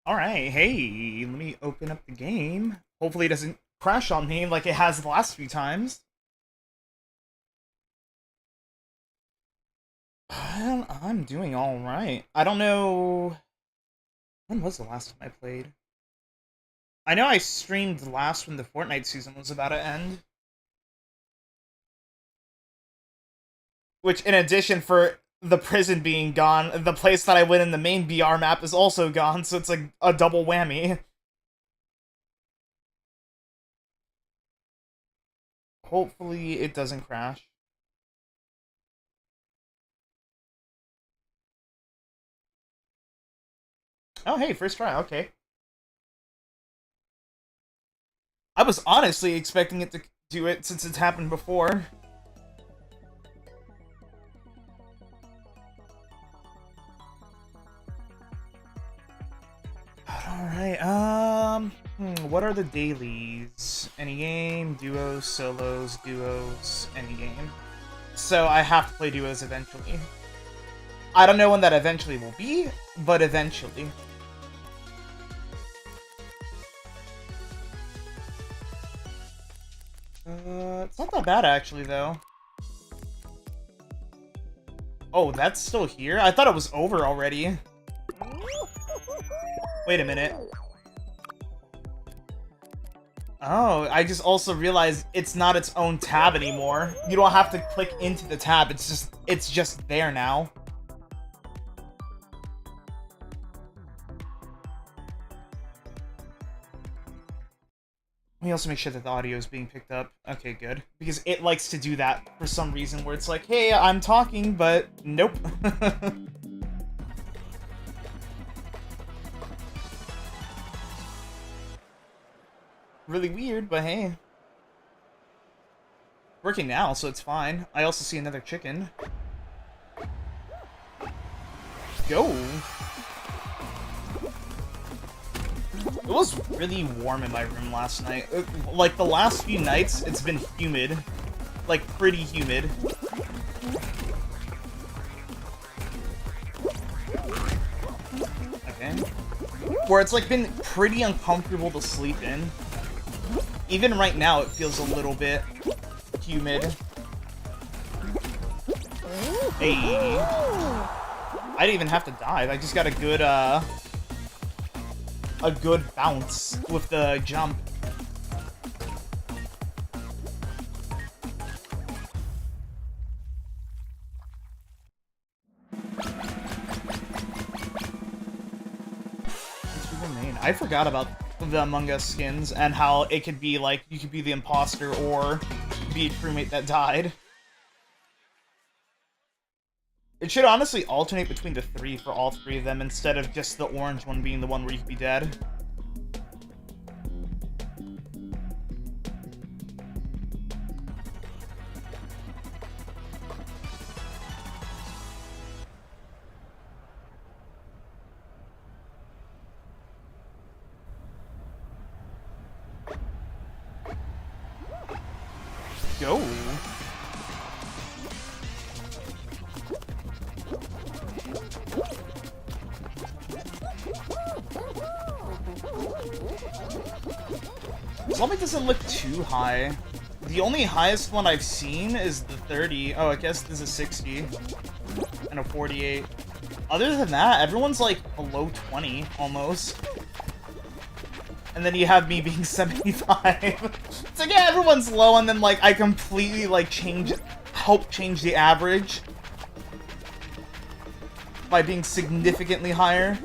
Alright, hey, let me open up the game. Hopefully it doesn't crash on me like it has the last few times. I'm doing alright. I don't know... When was the last time I played? I know I streamed last when the Fortnite season was about to end. Which, in addition for the prison being gone, the place that I went in the main BR map is also gone, so it's like a double whammy. Hopefully it doesn't crash. Oh, hey, first try, okay. I was honestly expecting it to do it since it's happened before. Alright, what are the dailies? Any game, duos, solos, duos, any game. So I have to play duos eventually. I don't know when that eventually will be, but eventually. It's not that bad actually, though. Oh, that's still here? I thought it was over already. Wait a minute. Oh, I just also realized it's not its own tab anymore. You don't have to click into the tab, it's just there now. Let me also make sure that the audio is being picked up. Okay, good. Because it likes to do that for some reason, where it's like, hey, I'm talking, but nope. Really weird, but hey. Working now, so it's fine. I also see another chicken. Go! It was really warm in my room last night. Like, the last few nights, it's been humid. Like, pretty humid. Okay. Where it's, like, been pretty uncomfortable to sleep in. Even right now, it feels a little bit humid. Hey. I didn't even have to dive. I just got a good bounce with the jump. I forgot about the Among Us skins and how it could be like you could be the imposter or be a crewmate that died. It should honestly alternate between the three for all three of them instead of just the orange one being the one where you could be dead. Go. Zombie doesn't look too high. The only highest one I've seen is the 30. Oh, I guess this is 60. And a 48. Other than that, everyone's like below 20, almost. And then you have me being 75. It's like, yeah, everyone's low, and then, like, I completely, like, help change the average by being significantly higher.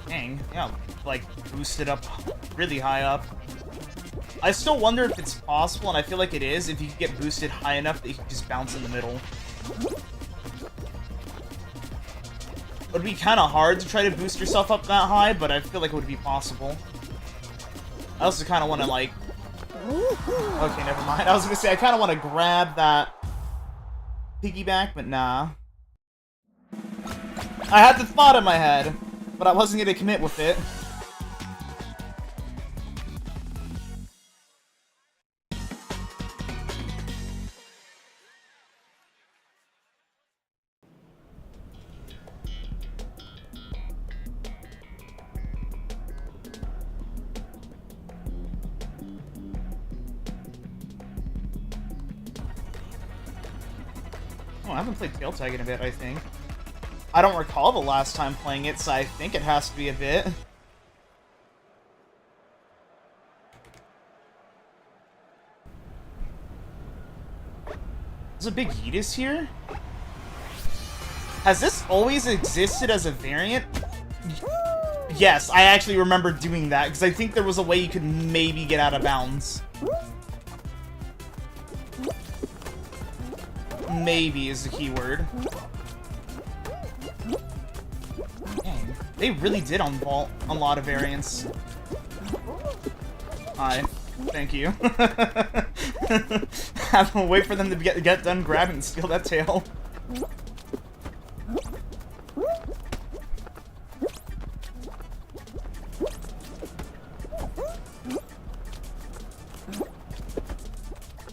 Dang, yeah, like, boosted up really high up. I still wonder if it's possible, and I feel like it is, if you can get boosted high enough that you can just bounce in the middle. It would be kind of hard to try to boost yourself up that high, but I feel like it would be possible. I also kind of want to, like... Okay, never mind. I was going to say, I kind of want to grab that piggyback, but nah. I had the thought in my head, but I wasn't going to commit with it. Oh, I haven't played Tail Tag in a bit, I think. I don't recall the last time playing it, so I think it has to be a bit. There's a big Yeetus here? Has this always existed as a variant? Yes, I actually remember doing that, because I think there was a way you could maybe get out of bounds. Maybe is the key word. Dang, they really did unvault a lot of variants. Hi. Thank you. Have to wait for them to get done grabbing and steal that tail.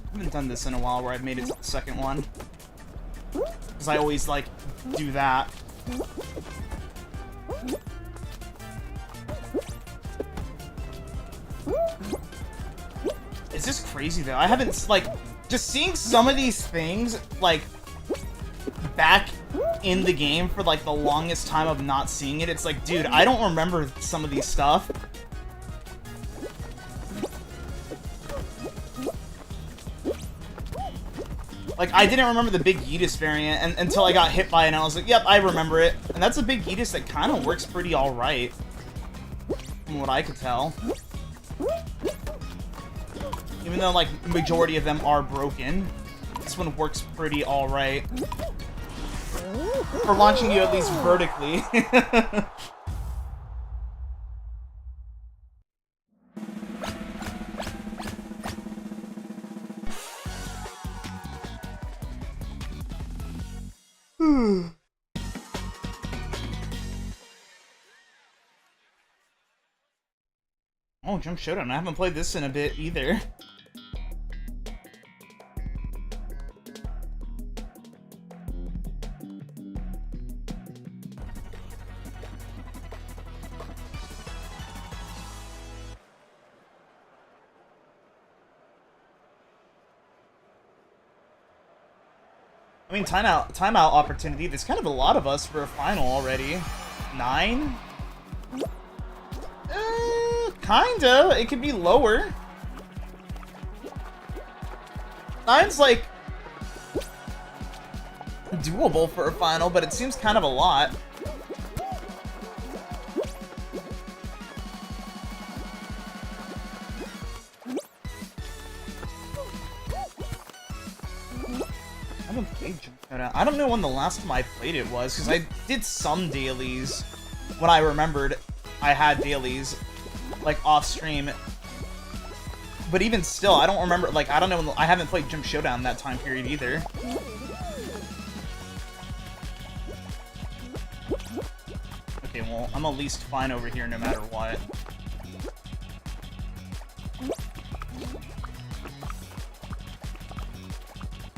I haven't done this in a while where I've made it to the second one. Because I always, like, do that. It's just crazy, though. I haven't, like, just seeing some of these things, like, back in the game for, like, the longest time of not seeing it. It's like, dude, I don't remember some of these stuff. Like, I didn't remember the big Yeetus variant until I got hit by it, and I was like, yep, I remember it. And that's a big Yeetus that kind of works pretty alright. From what I could tell. Even though, like, majority of them are broken, this one works pretty alright. For launching you at least vertically. Oh, Jump Showdown. I haven't played this in a bit either. I mean, timeout opportunity. There's kind of a lot of us for a final already. 9? Kinda. It could be lower. 9's like doable for a final, but it seems kind of a lot. I don't know when the last time I played it was, because I did some dailies when I remembered I had dailies, like, off-stream. But even still, I don't remember, like, I don't know, I haven't played Jump Showdown that time period either. Okay, well, I'm at least fine over here no matter what.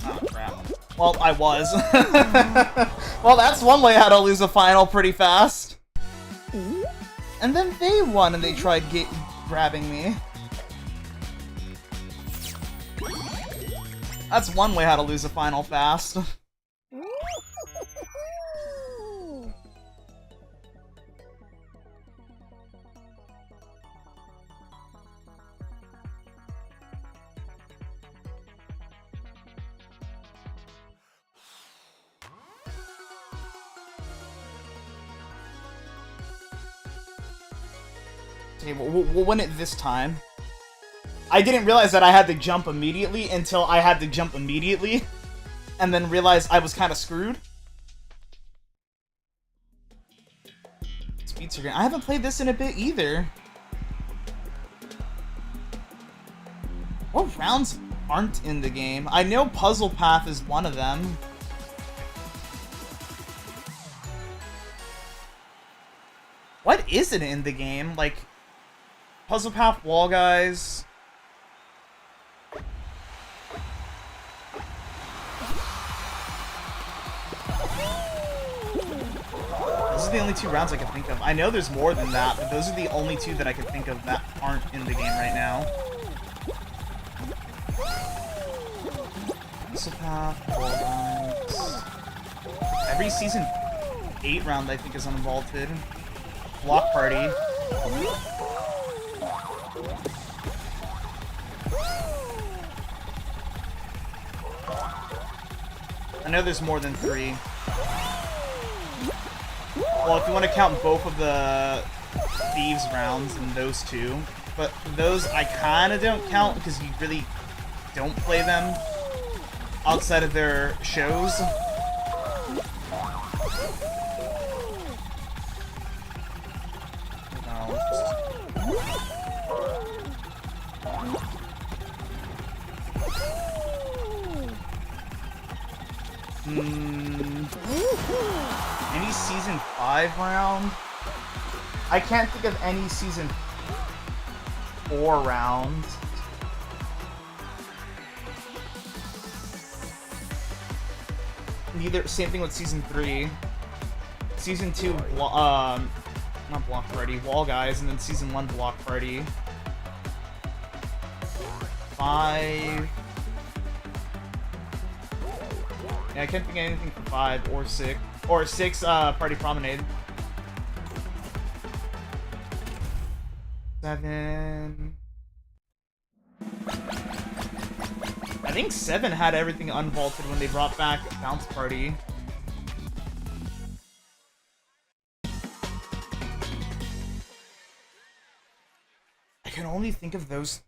Oh, crap. Well, I was. Well, that's one way how to lose a final pretty fast. And then they won and they tried grabbing me. That's one way how to lose a final fast. Okay, we'll win it this time. I didn't realize that I had to jump immediately until I had to jump immediately, and then realized I was kind of screwed. Speed Secret. I haven't played this in a bit either. What rounds aren't in the game? I know Puzzle Path is one of them. What isn't in the game? Like, Puzzle Path, Wall Guys. Those are the only two rounds I can think of. I know there's more than that, but those are the only two that I can think of that aren't in the game right now. Puzzle Path, Wall Guys. every Season 8 round, I think, is unvaulted. Block Party. I know there's more than 3. Well, if you want to count both of the Thieves rounds and those 2. But those I kind of don't count because you really don't play them outside of their shows. Any Season 5 round? I can't think of any Season 4 rounds. Neither. Same thing with Season 3. Season 2, not Block Party, Wall Guys, and then Season 1 Block Party. 5. Yeah, I can't think of anything for 5 or 6. Or 6, Party Promenade. 7. I think 7 had everything unvaulted when they brought back Bounce Party. I can only think of those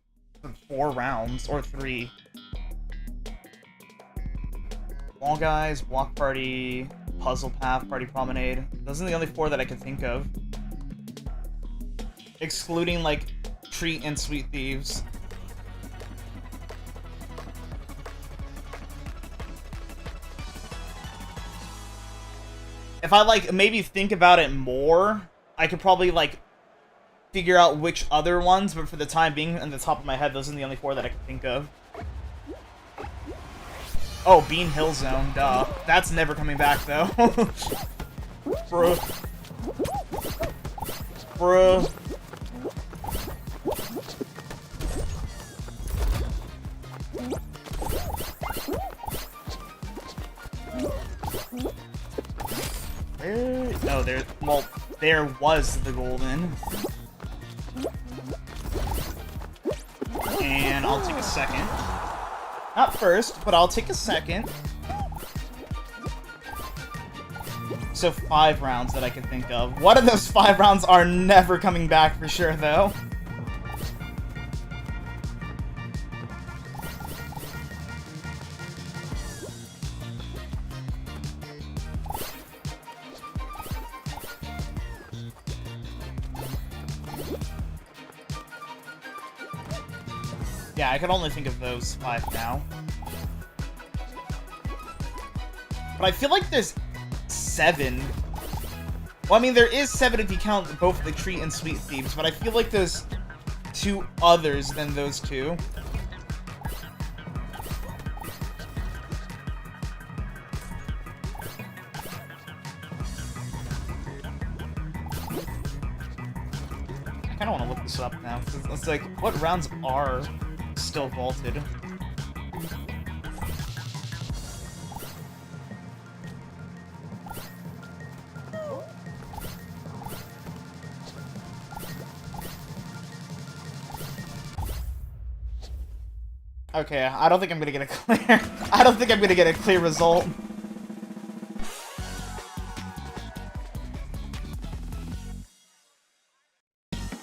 4 rounds, or 3. Wall Guys, Block Party, Puzzle Path, Party Promenade. Those are the only 4 that I can think of. Excluding, like, Treat and Sweet Thieves. If I, like, maybe think about it more, I could probably, like, figure out which other ones, but for the time being, on the top of my head, those are the only 4 that I can think of. Oh, Bean Hill Zone, duh. That's never coming back, though. Bruh. Bruh. Oh, there. Well, there was the golden. And I'll take a second. Not first, but I'll take a second. So 5 rounds that I can think of. One of those 5 rounds are never coming back for sure, though. Yeah, I can only think of those 5 now. But I feel like there's 7. Well, I mean, there is 7 if you count both the Treat and Sweet Thieves, but I feel like there's 2 others than those 2. I kind of want to look this up now, because it's like, what rounds are still vaulted? Okay, I don't think I'm gonna get a clear. I don't think I'm gonna get a clear result.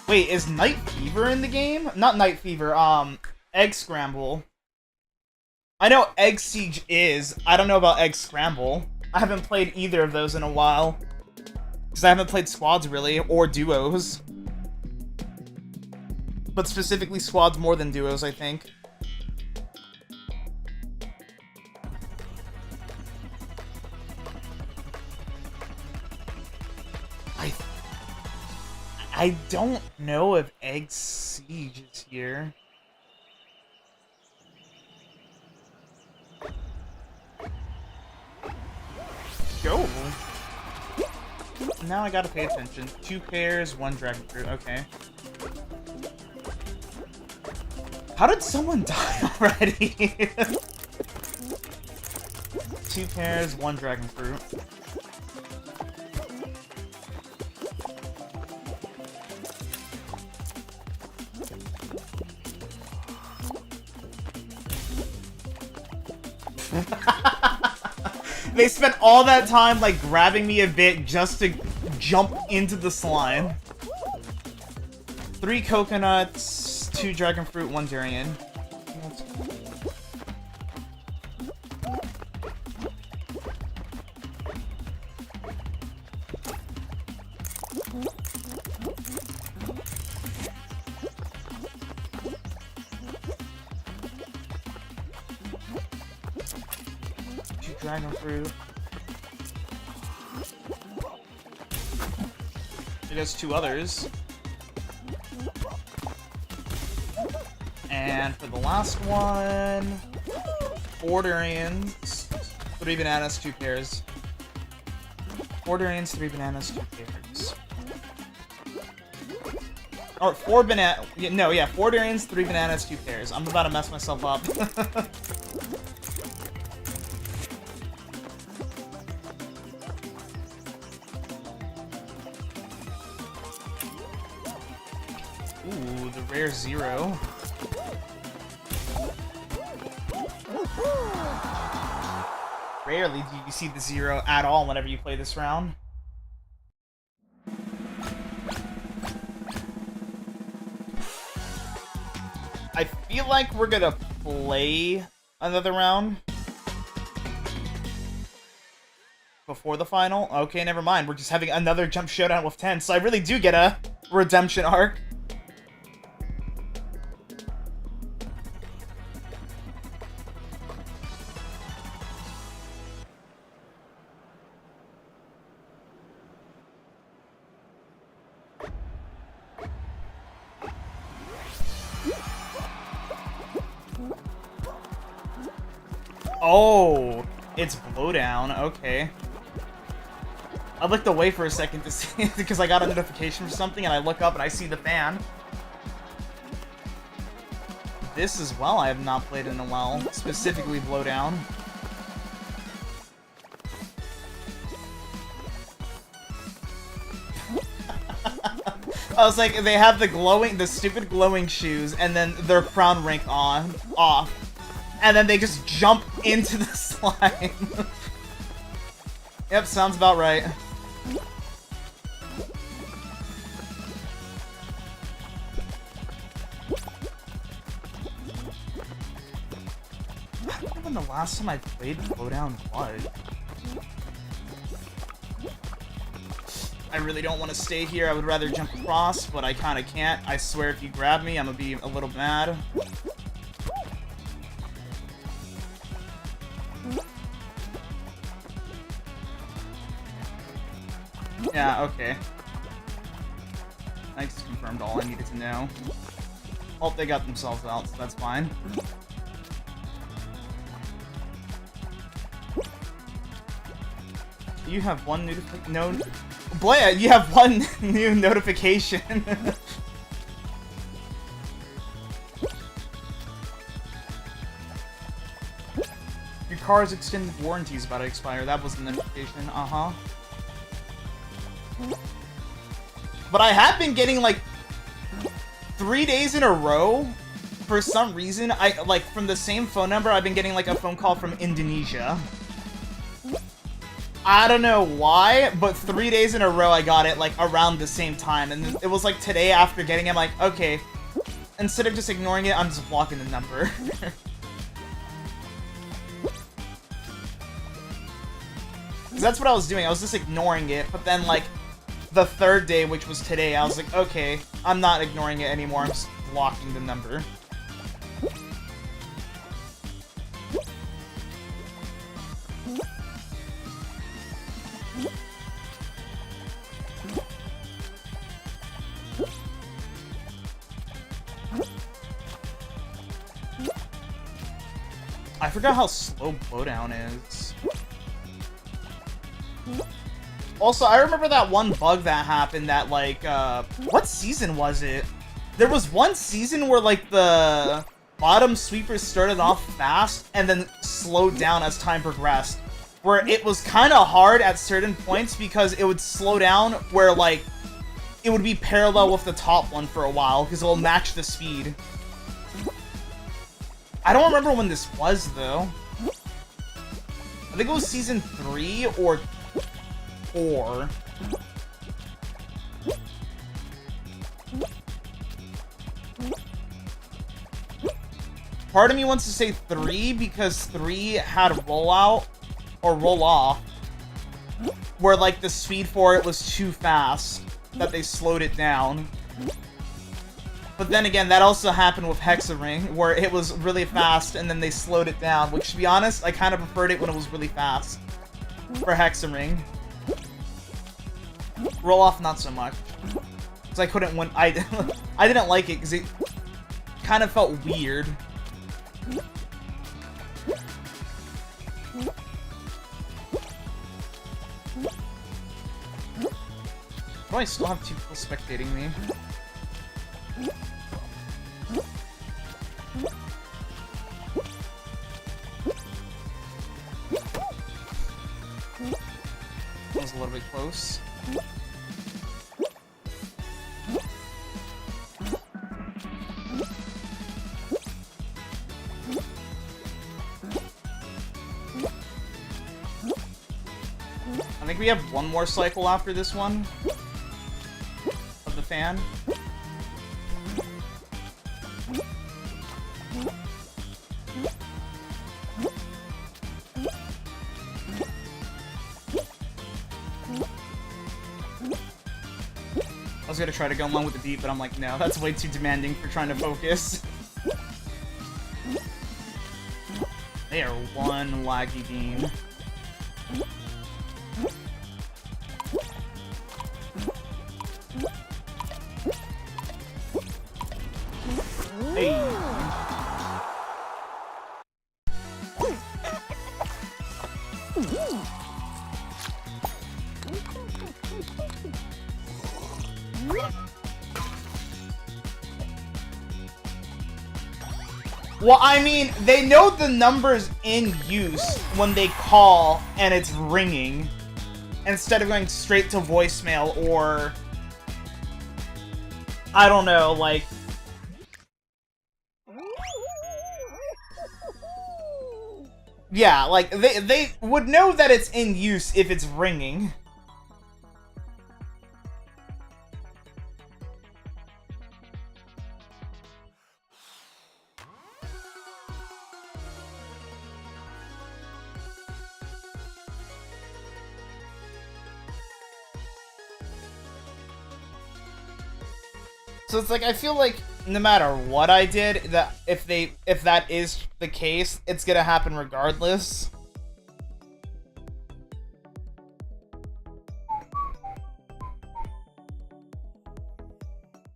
Wait, is Night Fever in the game? Not Night Fever, Egg Scramble. I know Egg Siege is. I don't know about Egg Scramble. I haven't played either of those in a while. Because I haven't played squads, really, or duos. But specifically squads more than duos, I think. I don't know if Egg Siege is here. Go! Now I gotta pay attention. 2 pairs, 1 dragon fruit. Okay. How did someone die already? 2 pears, 1 dragon fruit. They spent all that time, like, grabbing me a bit just to jump into the slime. 3 coconuts, 2 dragon fruit, 1 durian. Dragon fruit. It has 2 others. And for the last one, 4 durians, 3 bananas, 2 pears. 4 durians, 3 bananas, 2 pears. Or 4 banana. No, yeah, 4 durians, 3 bananas, 2 pears. I'm about to mess myself up. Ooh, the rare 0. Rarely do you see the 0 at all whenever you play this round. I feel like we're gonna play another round before the final. Okay, never mind. We're just having another jump showdown with 10, so I really do get a redemption arc. Oh, it's blowdown. Okay. I looked away for a second to see it because I got a notification for something, and I look up and I see the fan. This as well I have not played in a while, specifically blowdown. I was like, they have the stupid glowing shoes, and then their crown rank off. And then they just jump into the slime. Yep, sounds about right. I don't know when the last time I played Blowdown was. I really don't want to stay here. I would rather jump across, but I kind of can't. I swear if you grab me, I'm going to be a little mad. Yeah, okay. I just confirmed all I needed to know. Oh, they got themselves out, so that's fine. You have one you have one new notification. Your car's extended warranty is about to expire. That was the notification. Uh-huh. But I have been getting, like, 3 days in a row, for some reason, from the same phone number, I've been getting, like, a phone call from Indonesia. I don't know why, but 3 days in a row I got it, like, around the same time. And it was, like, today after getting it, I'm like, okay, instead of just ignoring it, I'm just blocking the number. That's what I was doing, I was just ignoring it, but then, like, the third day, which was today, I was like, okay, I'm not ignoring it anymore, I'm just blocking the number. I forgot how slow Blowdown is. Also, I remember that one bug that happened that, like, what season was it? There was one season where, like, the bottom sweepers started off fast and then slowed down as time progressed. where it was kind of hard at certain points because it would slow down where, like, it would be parallel with the top one for a while because it'll match the speed. I don't remember when this was, though. I think it was season 3 or 4. Part of me wants to say 3 because 3 had rollout or roll off where, like, the speed for it was too fast that they slowed it down. But then again, that also happened with Hexaring, where it was really fast and then they slowed it down, which, to be honest, I kind of preferred it when it was really fast for Hexaring. Roll off, not so much. Because I couldn't win. I didn't like it because it kind of felt weird. Oh, I still have 2 people spectating me. That was a little bit close. I think we have one more cycle after this one of the fan. I was gonna try to go along with the beat, but I'm like, no, that's way too demanding for trying to focus. They are one laggy bean. Hey. Well, I mean, they know the number's in use when they call and it's ringing, instead of going straight to voicemail or, I don't know, like, yeah, like, they would know that it's in use if it's ringing. So it's like, I feel like no matter what I did, that if that is the case, it's gonna happen regardless.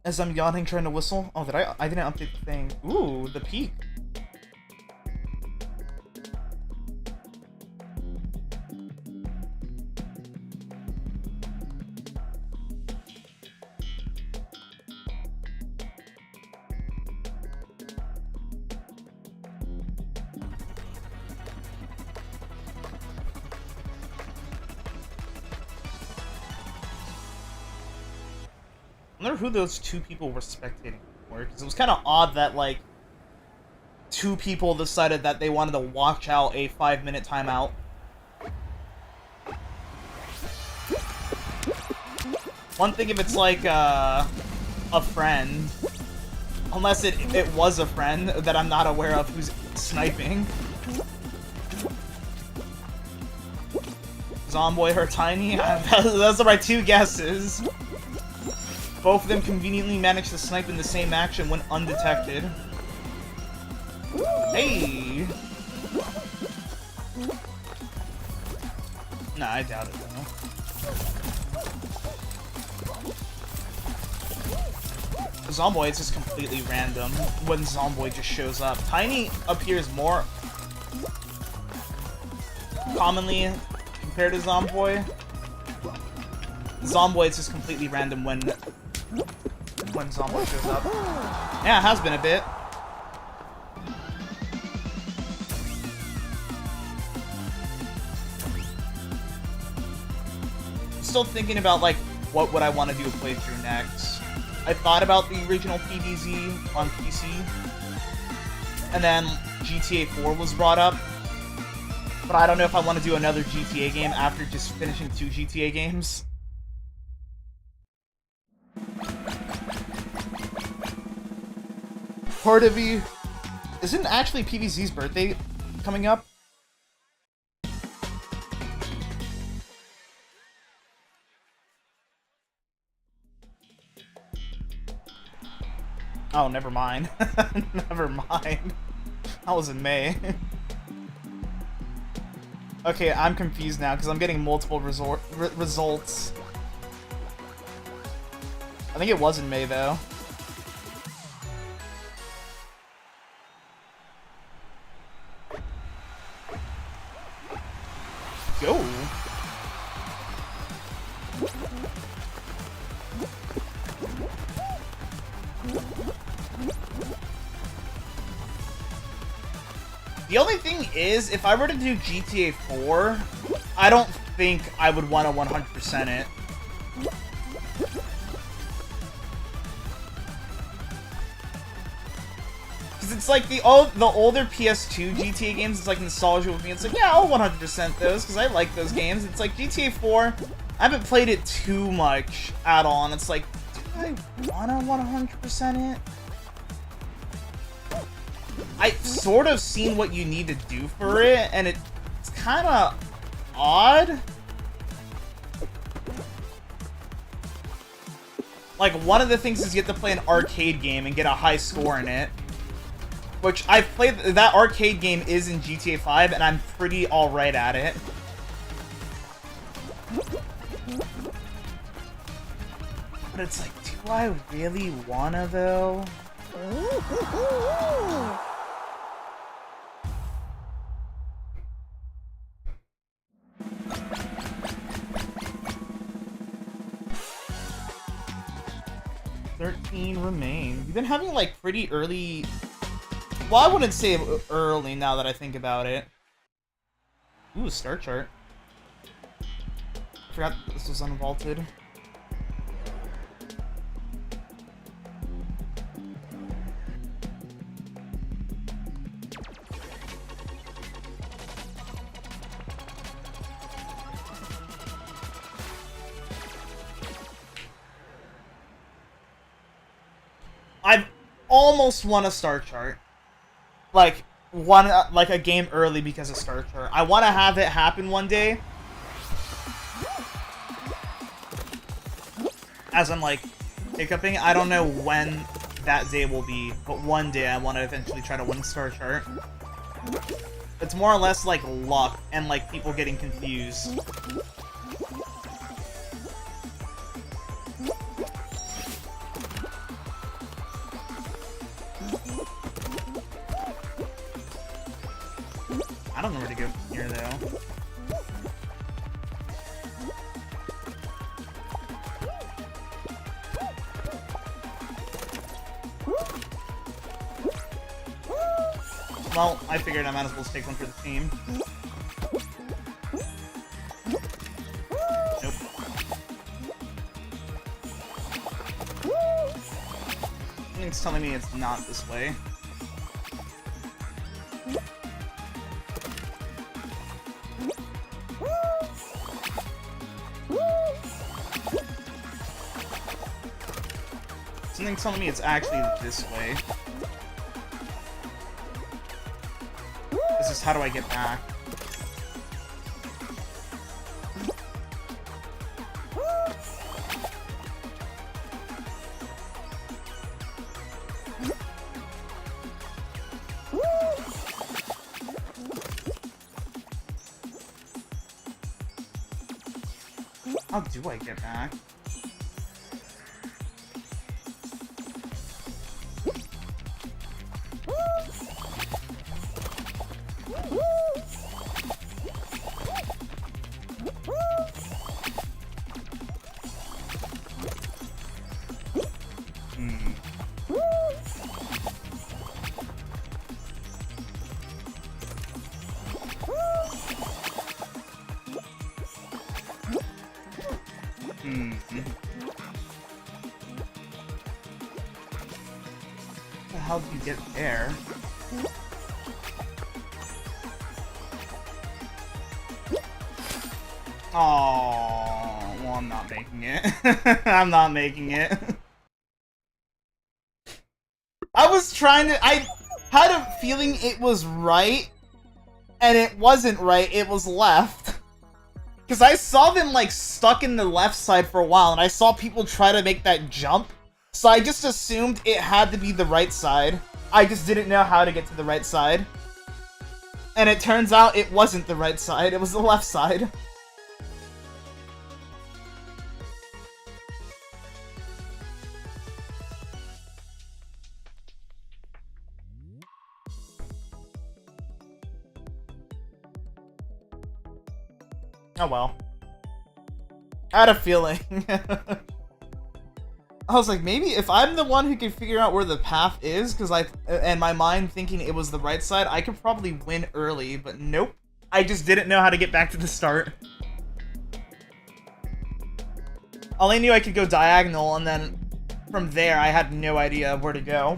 As I'm yawning trying to whistle. Oh, I didn't update the thing. Ooh, the peak. I wonder who those 2 people were spectating for, because it was kind of odd that, like, 2 people decided that they wanted to watch out a 5-minute timeout. One thing if it's, like, a friend. Unless it was a friend that I'm not aware of who's sniping. Zomboy or Tiny? Those are my 2 guesses. Both of them conveniently managed to snipe in the same action when undetected. Hey! Nah, I doubt it though. Zomboy is just completely random when Zomboy just shows up. Tiny appears more commonly compared to Zomboy. Zomboy is just completely random when Zomboy shows up. Yeah, it has been a bit. still thinking about, like, what would I want to do a playthrough next. I thought about the original PvZ on PC, and then GTA 4 was brought up, but I don't know if I want to do another GTA game after just finishing 2 GTA games. Part of me... Isn't actually PvZ's birthday coming up? Oh, never mind. Never mind. That was in May. Okay, I'm confused now because I'm getting multiple results. I think it was in May, though. Go. The only thing is, if I were to do GTA 4, I don't think I would want to 100% it. Because it's like the older PS2 GTA games, it's like nostalgia with me. It's like, yeah, I'll 100% those, because I like those games. It's like GTA 4, I haven't played it too much at all, and it's like, do I want to 100% it? I've sort of seen what you need to do for it, and it's kind of odd. Like, one of the things is you have to play an arcade game and get a high score in it. Which, I've played, that arcade game is in GTA 5, and I'm pretty alright at it. But it's like, do I really wanna, though? Remain. We've been having like pretty early. Well, I wouldn't say early now that I think about it. Ooh, star chart. Forgot this was unvaulted. I've almost won a star chart. Like, won like a game early because of star chart. I want to have it happen one day. As I'm like hiccuping, I don't know when that day will be, but one day I want to eventually try to win a star chart. It's more or less like luck and like people getting confused. I don't know where to go from here, though. Well, I figured I might as well take one for the team. Nope. Something's telling me it's not this way. Something's telling me it's actually this way. This is how do I get back? How do I get back? Hmm. How the hell do you get there? Oh, well, I'm not making it. I'm not making it. I was trying to. I had a feeling it was right, and it wasn't right. It was left. Because I saw them, like, stuck in the left side for a while, and I saw people try to make that jump. So I just assumed it had to be the right side. I just didn't know how to get to the right side. And it turns out it wasn't the right side, it was the left side. Oh well. I had a feeling. I was like, maybe if I'm the one who can figure out where the path is, and my mind thinking it was the right side, I could probably win early, but nope. I just didn't know how to get back to the start. I only knew I could go diagonal, and then from there, I had no idea where to go.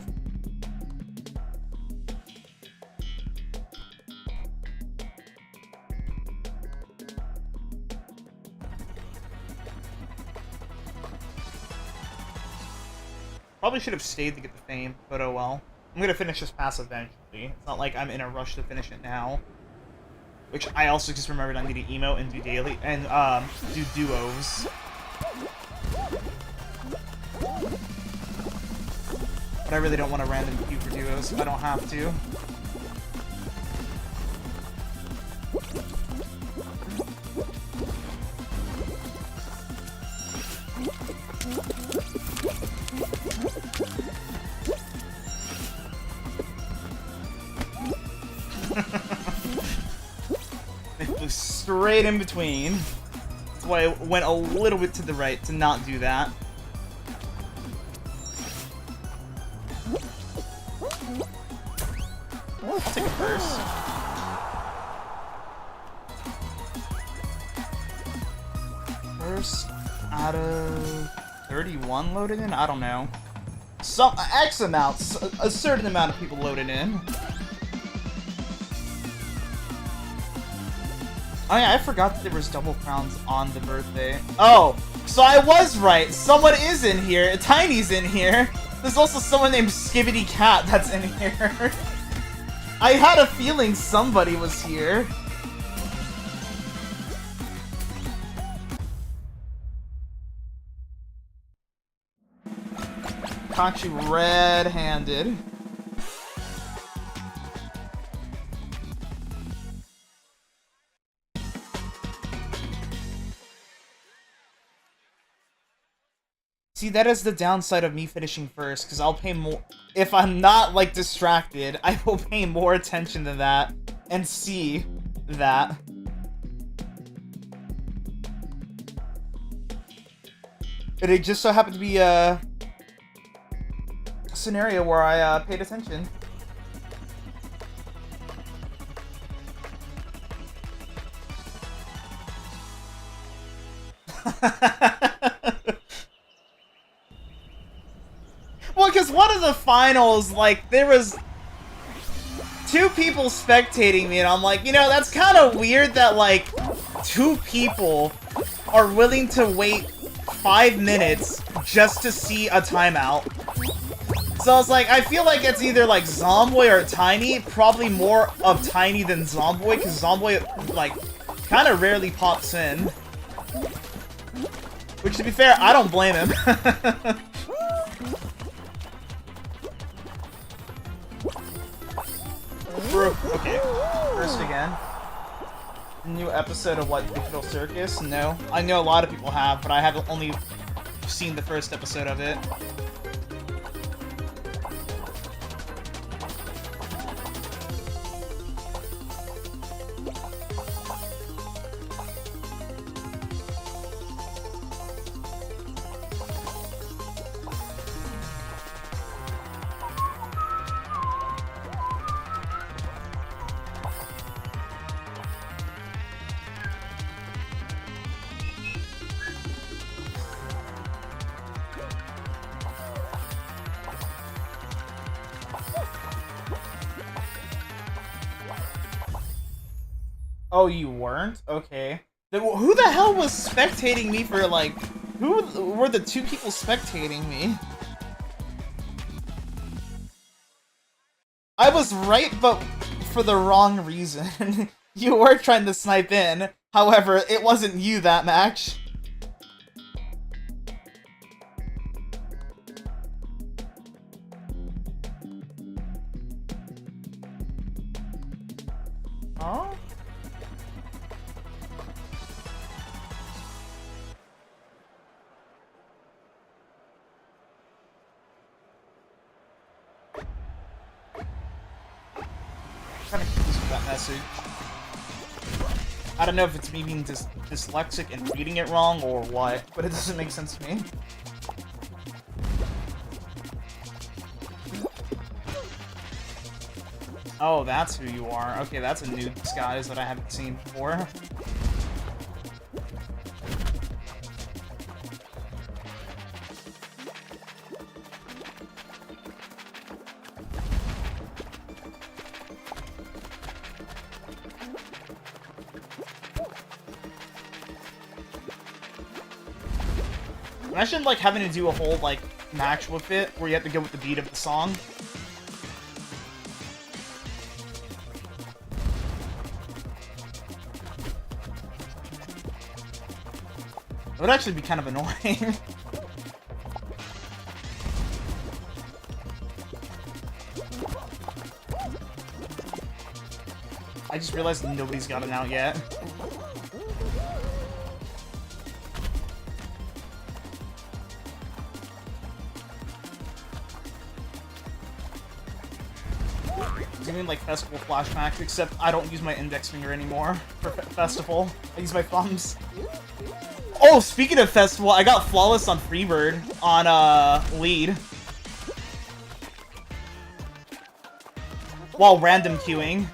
Probably should have stayed to get the fame, but oh well. I'm gonna finish this pass eventually. It's not like I'm in a rush to finish it now. Which I also just remembered I need to emote and do daily and do duos. But I really don't want a random queue for duos if I don't have to. It was straight in between. That's why I went a little bit to the right to not do that. I'll take it first. First out of 31 loaded in? I don't know. Some X amounts, a certain amount of people loaded in. Oh yeah, I forgot that there was double crowns on the birthday. Oh, so I was right. Someone is in here. Tiny's in here. There's also someone named Skibbity Cat that's in here. I had a feeling somebody was here. Caught you red-handed. See, that is the downside of me finishing first, because I'll pay more... If I'm not, like, distracted, I will pay more attention to that and see that. But it just so happened to be a scenario where I paid attention. Well, because one of the finals, like, there was 2 people spectating me, and I'm like, you know, that's kind of weird that, like, 2 people are willing to wait 5 minutes just to see a timeout. So I was like, I feel like it's either, like, Zomboy or Tiny. Probably more of Tiny than Zomboy, because Zomboy, like, kind of rarely pops in. Which, to be fair, I don't blame him. Okay, first again. New episode of what, Digital Circus? No. I know a lot of people have, but I have only seen the first episode of it. Oh, you weren't? Okay. Who the hell was spectating me for, like... Who were the two people spectating me? I was right, but for the wrong reason. You were trying to snipe in. However, it wasn't you that match. Huh? Kind of confused with that message. I don't know if it's me being dyslexic and reading it wrong or what, but it doesn't make sense to me. Oh, that's who you are. Okay, that's a new disguise that I haven't seen before. Imagine, like, having to do a whole, like, match with it, where you have to go with the beat of the song. It would actually be kind of annoying. I just realized nobody's got it out yet. Doing like festival flashbacks, except I don't use my index finger anymore for festival. I use my thumbs. Oh, speaking of festival, I got flawless on Freebird on lead while random queuing.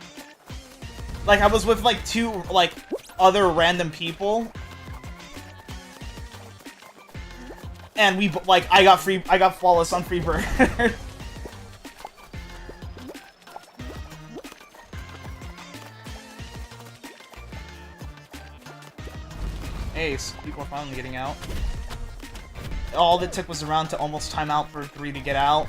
Like I was with like two like other random people, and we like I got flawless on Freebird. Ace, people are finally getting out. All it took was a round to almost time out for 3 to get out.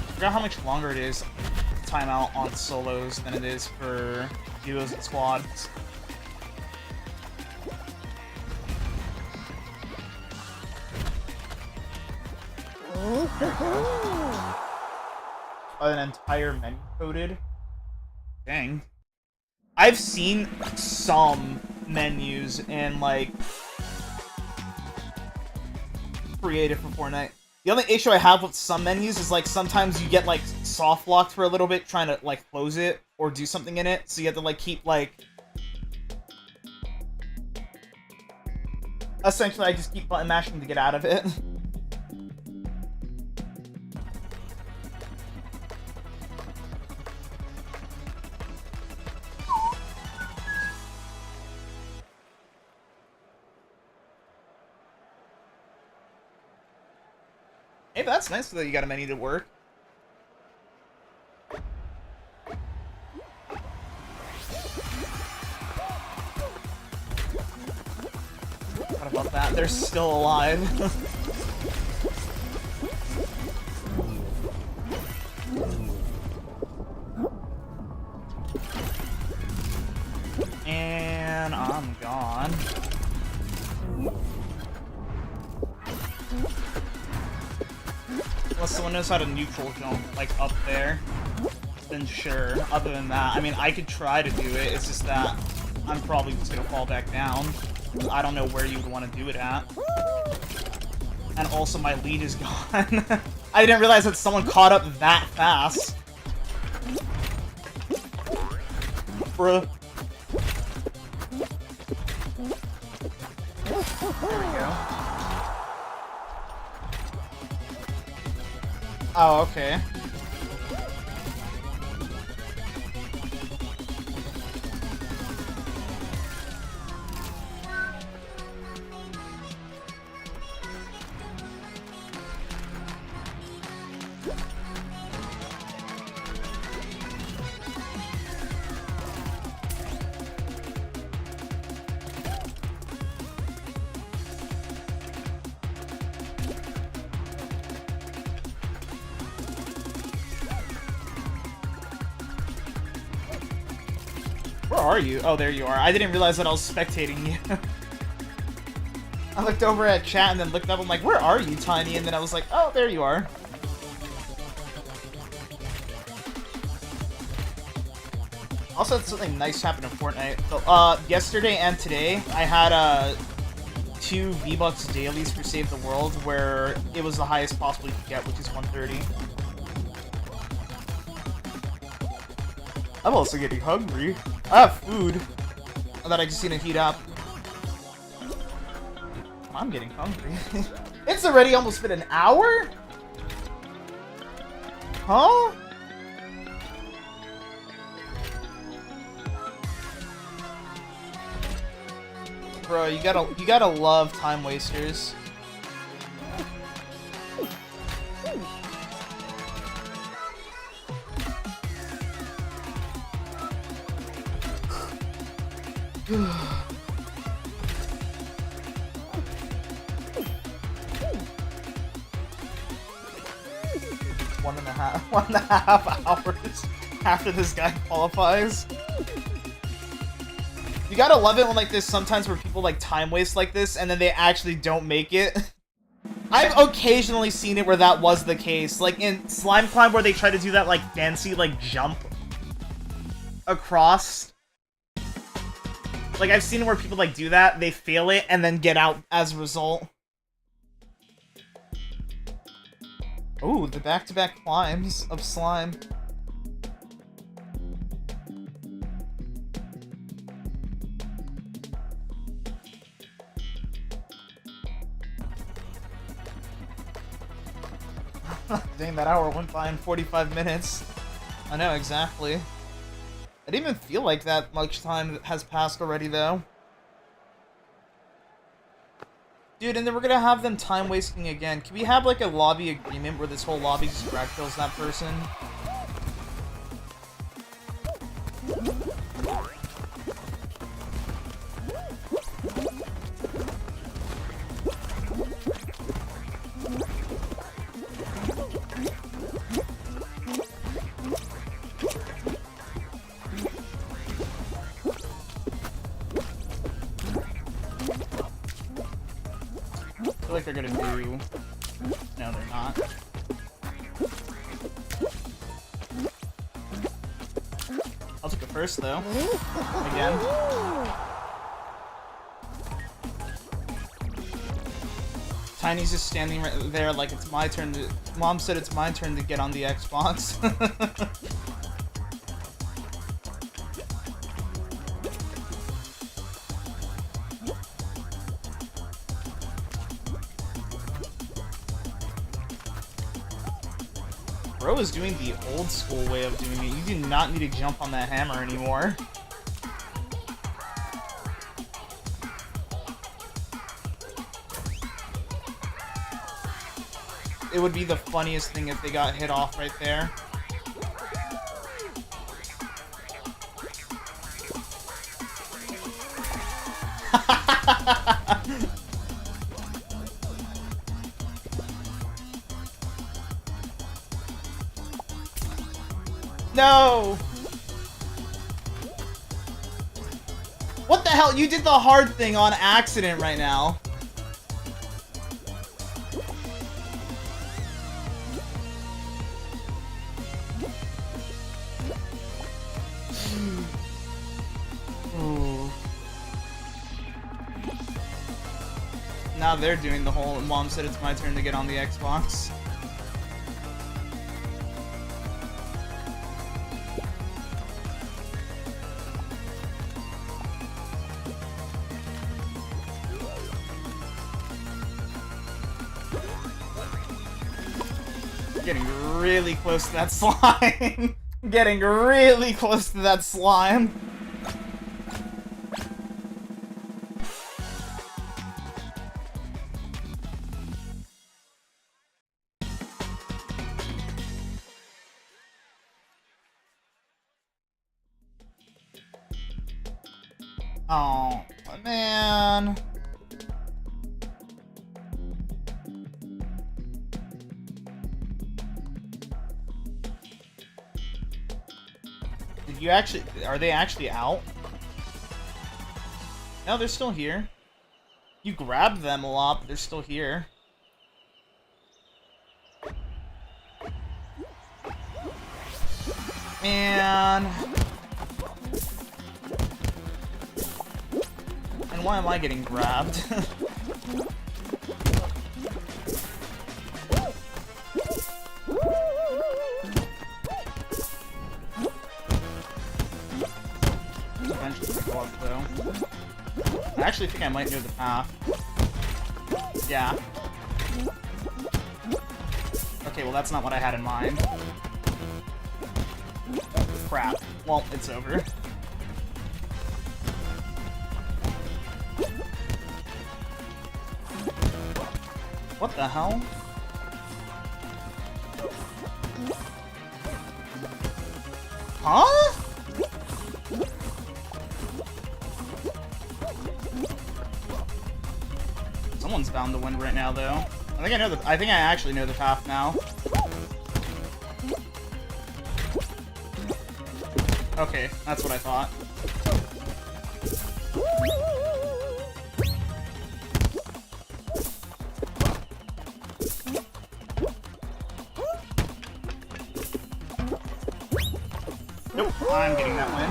I forgot how much longer it is timeout on solos than it is for duos and squads. An entire menu coded? Dang. I've seen some menus in, like, creative for Fortnite. The only issue I have with some menus is, like, sometimes you get, like, soft locked for a little bit trying to, like, close it or do something in it, so you have to, like, keep, like... Essentially, I just keep button mashing to get out of it. Hey, but that's nice that you got a menu to work. What about that? They're still alive. And I'm gone. Unless someone knows how to neutral jump, like, up there, then sure. Other than that, I mean, I could try to do it, it's just that I'm probably just gonna fall back down. I don't know where you would want to do it at. And also, my lead is gone. I didn't realize that someone caught up that fast. Bruh. There we go. Oh, okay. are you? Oh, there you are. I didn't realize that I was spectating you. I looked over at chat and then looked up. I'm like, where are you, Tiny? And then I was like, oh, there you are. Also had something nice happen in Fortnite. So, yesterday and today, I had 2 V-Bucks dailies for Save the World, where it was the highest possible you could get, which is 130. I'm also getting hungry. I have food that I just need to heat up. I'm getting hungry. It's already almost been an hour? Huh? Bro, you gotta love time wasters. One and a half hours after this guy qualifies. You gotta love it when like this sometimes where people like time waste like this and then they actually don't make it. I've occasionally seen it where that was the case. Like in Slime Climb where they try to do that like fancy like jump across. Like I've seen it where people like do that, they fail it and then get out as a result. Ooh, the back-to-back climbs of slime. Dang, that hour went by in 45 minutes. I know, exactly. I didn't even feel like that much time has passed already, though. Dude, and then we're gonna have them time wasting again. Can we have like a lobby agreement where this whole lobby just frag kills that person? I feel like they're gonna do... No, they're not. I'll take it first, though. Again. Tiny's just standing right there like it's my turn to... Mom said it's my turn to get on the Xbox. Bro is doing the old school way of doing it. You do not need to jump on that hammer anymore. It would be the funniest thing if they got hit off right there. No! What the hell? You did the hard thing on accident right now. Ooh. Now they're doing the whole Mom said it's my turn to get on the Xbox. Getting really close to that slime. Getting really close to that slime. Oh, man. Did you actually... Are they actually out? No, they're still here. You grabbed them a lot, but they're still here. Man. And why am I getting grabbed? Eventually go up though. I actually think I might know the path. Yeah. Okay, well that's not what I had in mind. Crap. Well, it's over. What the hell? Huh? Someone's bound to win right now, though. I think I actually know the path now. Okay, that's what I thought. Nope, I'm getting that win.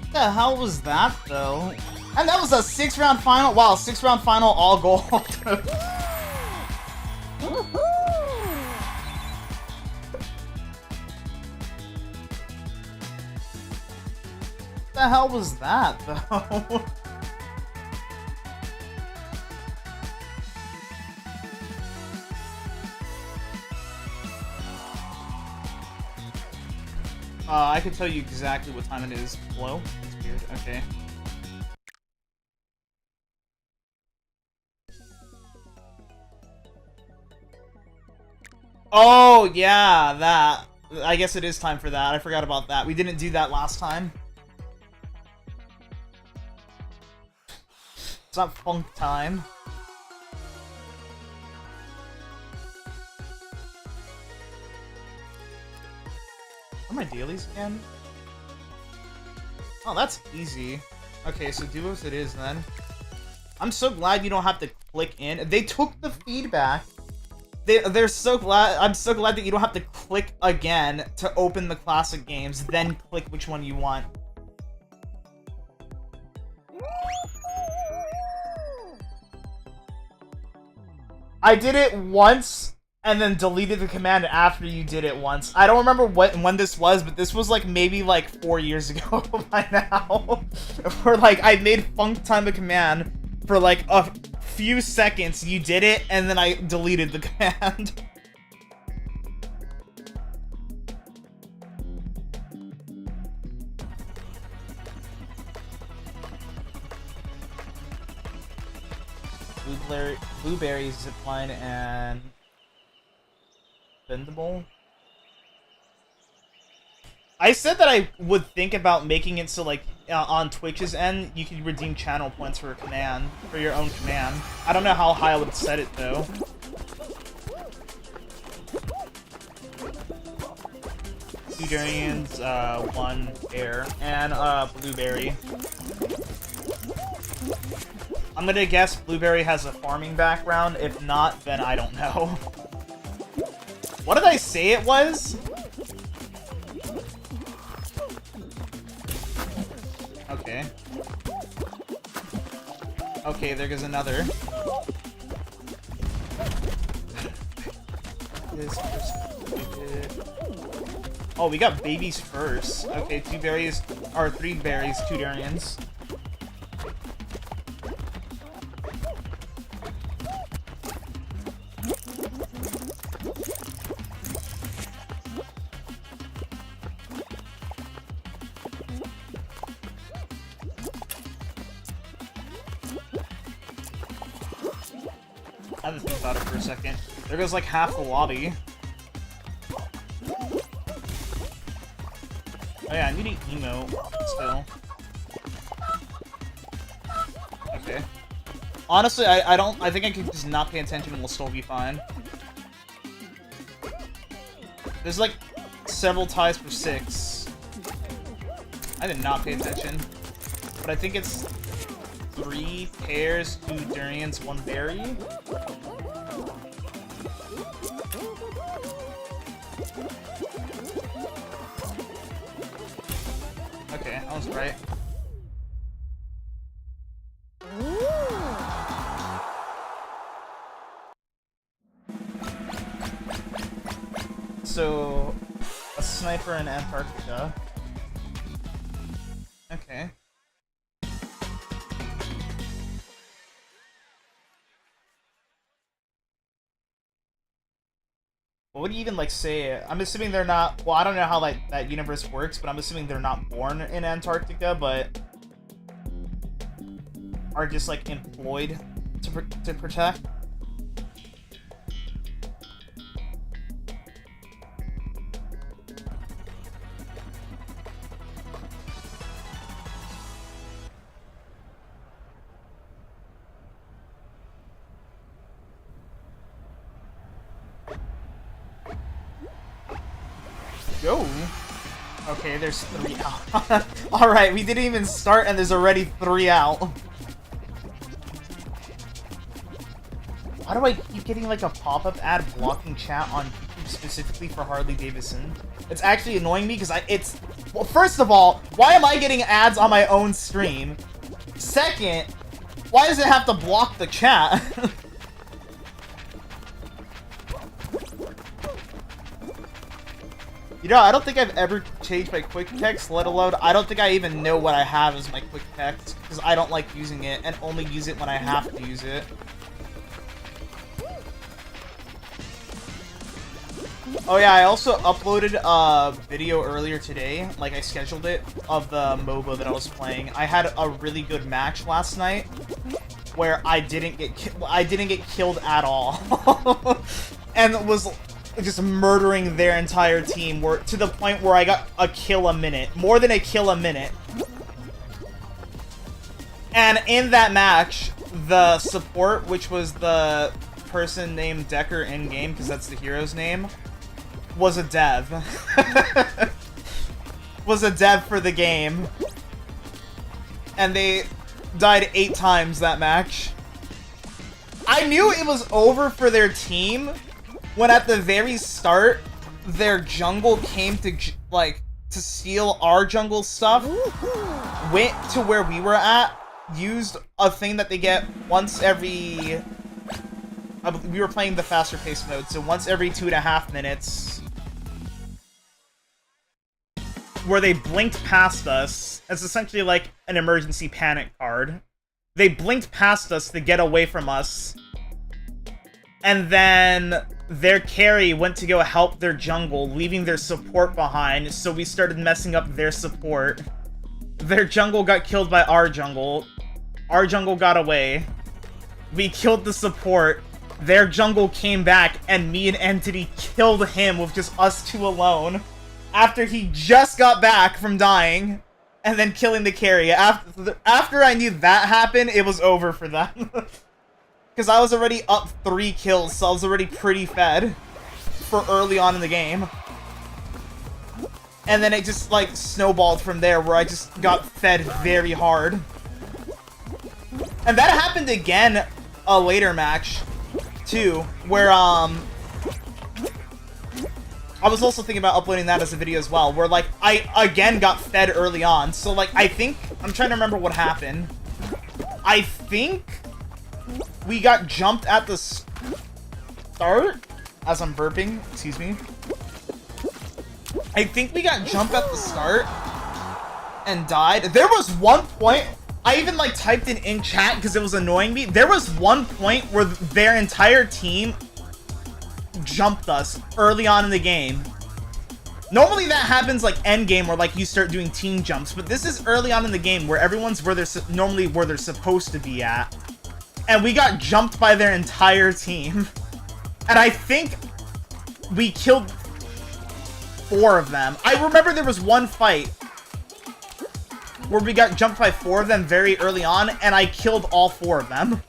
What the hell was that, though? And that was a 6-round final? Wow, 6-round final, all gold. What the hell was that, though? I can tell you exactly what time it is. Hello? That's weird. Okay. Oh, yeah, that. I guess it is time for that. I forgot about that. We didn't do that last time. It's not funk time. What are my dailies again? Oh, that's easy. Okay, so duos it is then. I'm so glad you don't have to click in. They took the feedback. They're so glad. I'm so glad that you don't have to click again to open the classic games, then click which one you want. I did it once and then deleted the command after you did it once. I don't remember when this was, but this was like maybe like 4 years ago by now. Where like I made funk time the command for like a few seconds, you did it, and then I deleted the command. Blueberry, zipline, and bendable. I said that I would think about making it so, like, on Twitch's end, you could redeem channel points for a command, for your own command. I don't know how high I would set it, though. Two durians, one air, and, blueberry. I'm gonna guess Blueberry has a farming background. If not, then I don't know. What did I say it was? Okay. Okay, there goes another. Oh, we got babies first. Okay, 2 berries, or 3 berries, 2 durians. I had to think about it for a second. There goes like half the lobby. Oh yeah, I need an emote still. Okay. Honestly, I think I could just not pay attention and we'll still be fine. There's like several ties for 6. I did not pay attention. But I think it's 3 pears, 2 durians, 1 berry. Okay, I was right. So, a sniper in Antarctica. Okay. What would you even, like, say? I'm assuming they're not... Well, I don't know how, like, that universe works, but I'm assuming they're not born in Antarctica, but... are just, like, employed to protect? Go. Okay, there's 3 out. Alright, we didn't even start and there's already 3 out. Why do I keep getting like a pop-up ad blocking chat on YouTube specifically for Harley Davidson? It's actually annoying me because well, first of all, why am I getting ads on my own stream? Second, why does it have to block the chat? You know, I don't think I've ever changed my quick text, let alone, I don't think I even know what I have as my quick text, because I don't like using it, and only use it when I have to use it. Oh yeah, I also uploaded a video earlier today, like I scheduled it, of the MOBA that I was playing. I had a really good match last night, where I didn't get killed at all. And was just murdering their entire team, to the point where I got a kill a minute. More than a kill a minute. And in that match, the support, which was the person named Decker in-game, because that's the hero's name, was a dev. Was a dev for the game. And they died 8 times that match. I knew it was over for their team when at the very start, their jungle came to, like, to steal our jungle stuff, went to where we were at, used a thing that they get once every... we were playing the faster paced mode, so once every 2.5 minutes, where they blinked past us. It's essentially like an emergency panic card. They blinked past us to get away from us, and then their carry went to go help their jungle, leaving their support behind, so we started messing up their support. Their jungle got killed by our jungle. Our jungle got away. We killed the support. Their jungle came back, and me and Entity killed him with just us 2 alone. After he just got back from dying, and then killing the carry. After I knew that happened, it was over for them. Because I was already up 3 kills, so I was already pretty fed for early on in the game. And then it just, like, snowballed from there, where I just got fed very hard. And that happened again a later match, too, where, I was also thinking about uploading that as a video as well, where, like, I, again, got fed early on. So, like, I think... I'm trying to remember what happened. I think we got jumped at the start, as I'm burping, excuse me. I think we got jumped at the start and died. There was one point, I even like typed it in chat because it was annoying me. There was one point where their entire team jumped us early on in the game. Normally that happens like end game, where like you start doing team jumps, but this is early on in the game where everyone's where they're normally where they're supposed to be at. And we got jumped by their entire team. And I think we killed 4 of them. I remember there was one fight where we got jumped by 4 of them very early on, and I killed all 4 of them.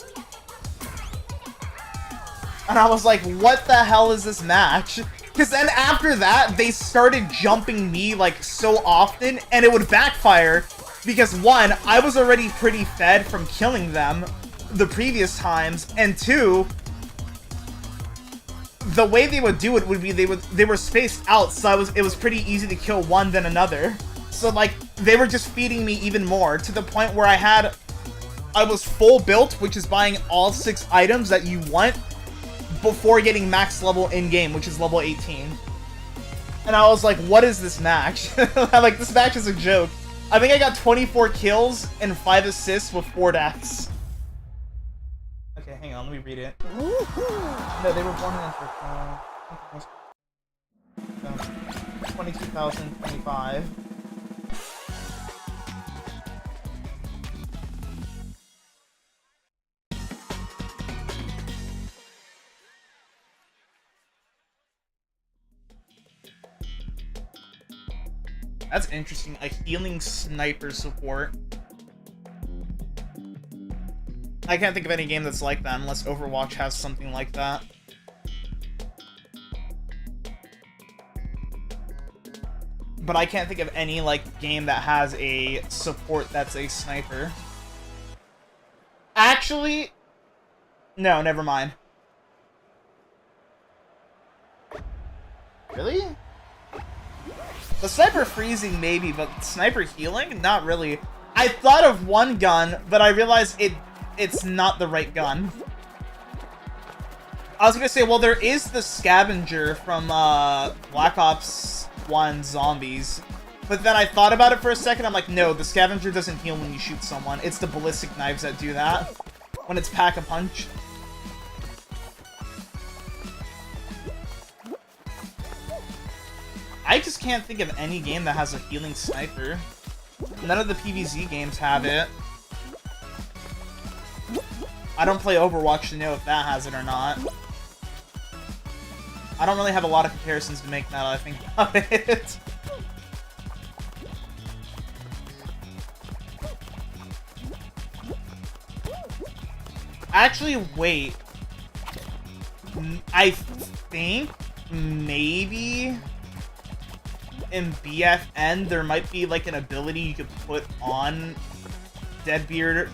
And I was like, what the hell is this match? Because then after that, they started jumping me, like, so often, and it would backfire. Because, one, I was already pretty fed from killing them the previous times, and two, the way they would do it would be they were spaced out, so it was pretty easy to kill one than another. So, like, they were just feeding me even more, to the point where I was full built, which is buying all 6 items that you want, before getting max level in-game, which is level 18. And I was like, what is this match? Like, this match is a joke. I think I got 24 kills and 5 assists with 4 deaths. Okay, hang on, let me read it. No, they were born in 22,025. That's interesting. A healing sniper support. I can't think of any game that's like that unless Overwatch has something like that. But I can't think of any, like, game that has a support that's a sniper. Actually, no, never mind. Really? The sniper freezing, maybe, but sniper healing? Not really. I thought of one gun, but I realized it's not the right gun. I was gonna say, well, there is the scavenger from Black Ops 1 Zombies. But then I thought about it for a second, I'm like, no, the scavenger doesn't heal when you shoot someone. It's the ballistic knives that do that. When it's pack-a-punch. I just can't think of any game that has a healing sniper. None of the PvZ games have it. I don't play Overwatch to know if that has it or not. I don't really have a lot of comparisons to make now that I think about it. Actually, wait. I think maybe in BFN there might be like an ability you could put on Deadbeard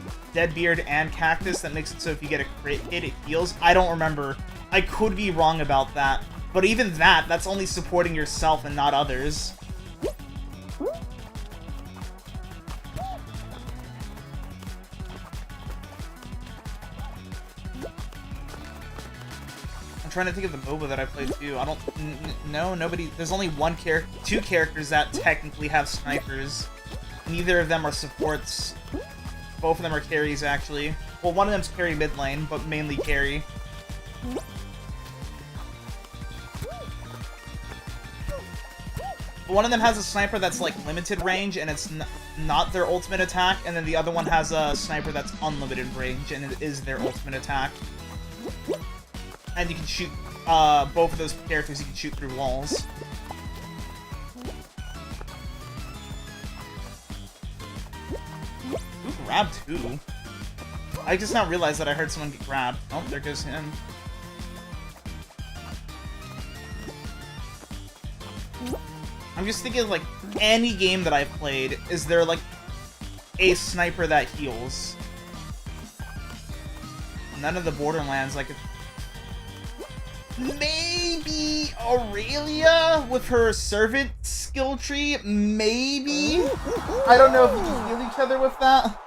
and Cactus that makes it so if you get a crit hit, it heals. I don't remember. I could be wrong about that. But even that's only supporting yourself and not others. I'm trying to think of the MOBA that I played too. I don't... No, nobody... There's only two characters that technically have snipers. Neither of them are supports. Both of them are carries, actually. Well, one of them's carry mid lane, but mainly carry. But one of them has a sniper that's, like, limited range, and it's not their ultimate attack, and then the other one has a sniper that's unlimited range, and it is their ultimate attack. And you can shoot, both of those characters you can shoot through walls. Who grabbed who? I just now realized that I heard someone get grabbed. Oh, there goes him. I'm just thinking, like, any game that I've played, is there, like, a sniper that heals? None of the Borderlands, like, maybe Aurelia with her servant skill tree? Maybe? I don't know if you can heal each other with that.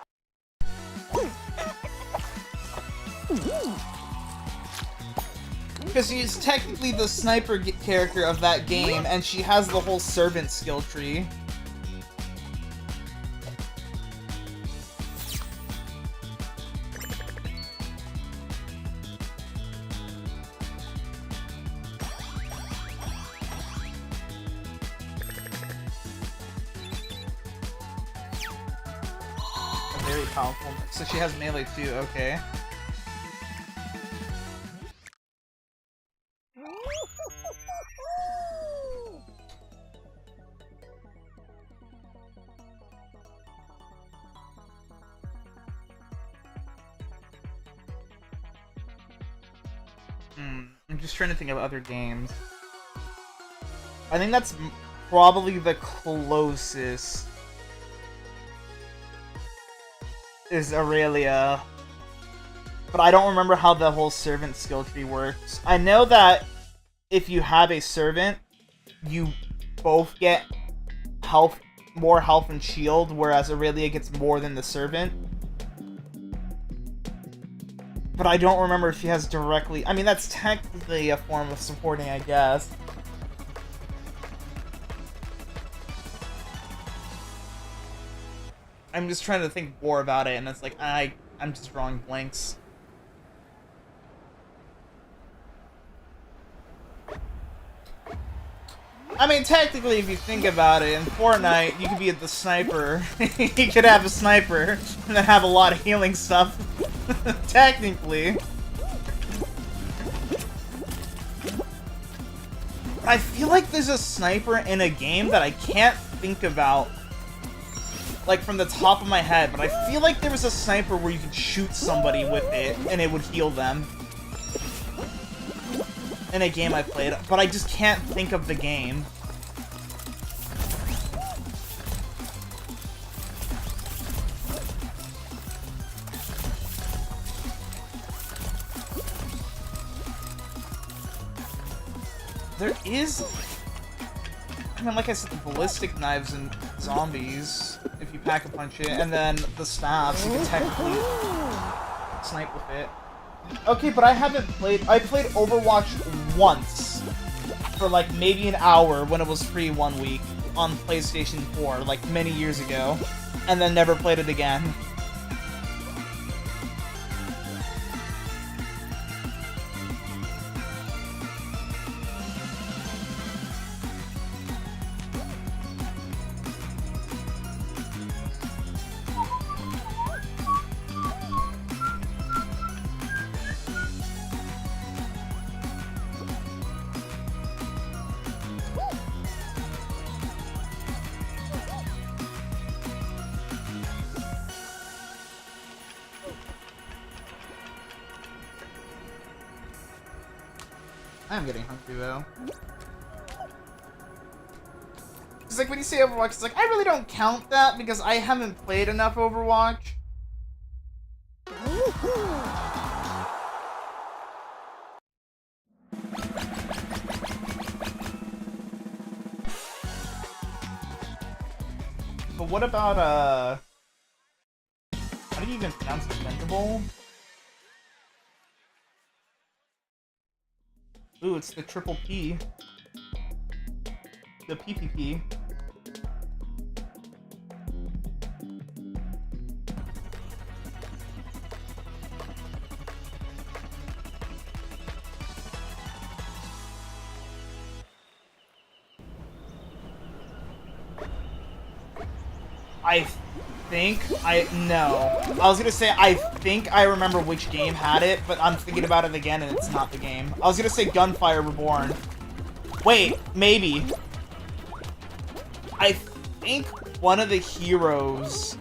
Because she's technically the sniper character of that game, and she has the whole servant skill tree. Very powerful. So she has melee too, okay. I'm just trying to think of other games. I think that's probably the closest. Is Aurelia. But I don't remember how the whole servant skill tree works. I know that if you have a servant, you both get health, more health and shield, whereas Aurelia gets more than the servant. But I don't remember if she has directly... I mean, that's technically a form of supporting, I guess. I'm just trying to think more about it, and it's like, I'm just drawing blanks. I mean, technically, if you think about it, in Fortnite, you could be the sniper. You could have a sniper, and then have a lot of healing stuff. Technically. I feel like there's a sniper in a game that I can't think about, like, from the top of my head, but I feel like there was a sniper where you could shoot somebody with it, and it would heal them. In a game I played, but I just can't think of the game. There is... I mean, like I said, the ballistic knives and zombies, if you pack-a-punch it, and then the staffs, you can technically snipe with it. Okay, but I haven't played... I played Overwatch once. For, like, maybe an hour when it was free 1 week on PlayStation 4, like, many years ago. And then never played it again. I'm getting hungry, though. It's like, when you say Overwatch, it's like, I really don't count that, because I haven't played enough Overwatch. But what about, how do you even pronounce Invincible? Ooh, it's the triple P. The PPP. No. I was gonna say, I think I remember which game had it, but I'm thinking about it again and it's not the game. I was gonna say Gunfire Reborn. Wait, maybe. I think one of the heroes,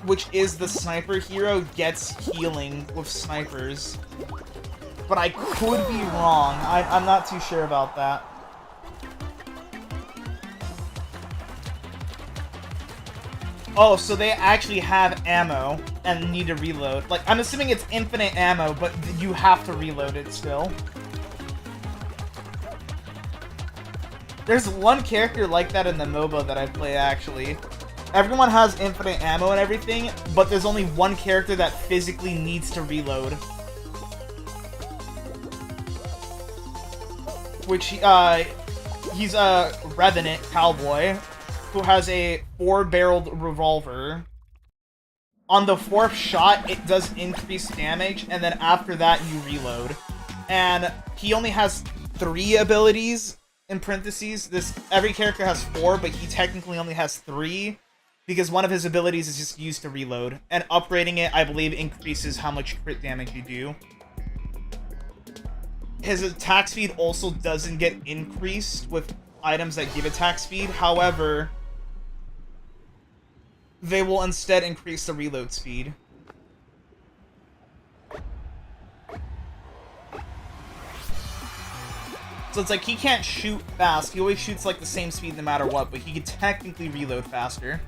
which is the sniper hero, gets healing with snipers. But I could be wrong. I'm not too sure about that. Oh, so they actually have ammo and need to reload. Like, I'm assuming it's infinite ammo, but you have to reload it still. There's one character like that in the MOBA that I play, actually. Everyone has infinite ammo and everything, but there's only one character that physically needs to reload. Which, he's a Revenant cowboy who has a 4-barreled revolver. On the 4th shot, it does increase damage, and then after that, you reload. And he only has 3 abilities, in parentheses. Every character has 4, but he technically only has 3, because one of his abilities is just used to reload. And upgrading it, I believe, increases how much crit damage you do. His attack speed also doesn't get increased with items that give attack speed. However, they will instead increase the reload speed. So it's like he can't shoot fast. He always shoots like the same speed no matter what, but he can technically reload faster.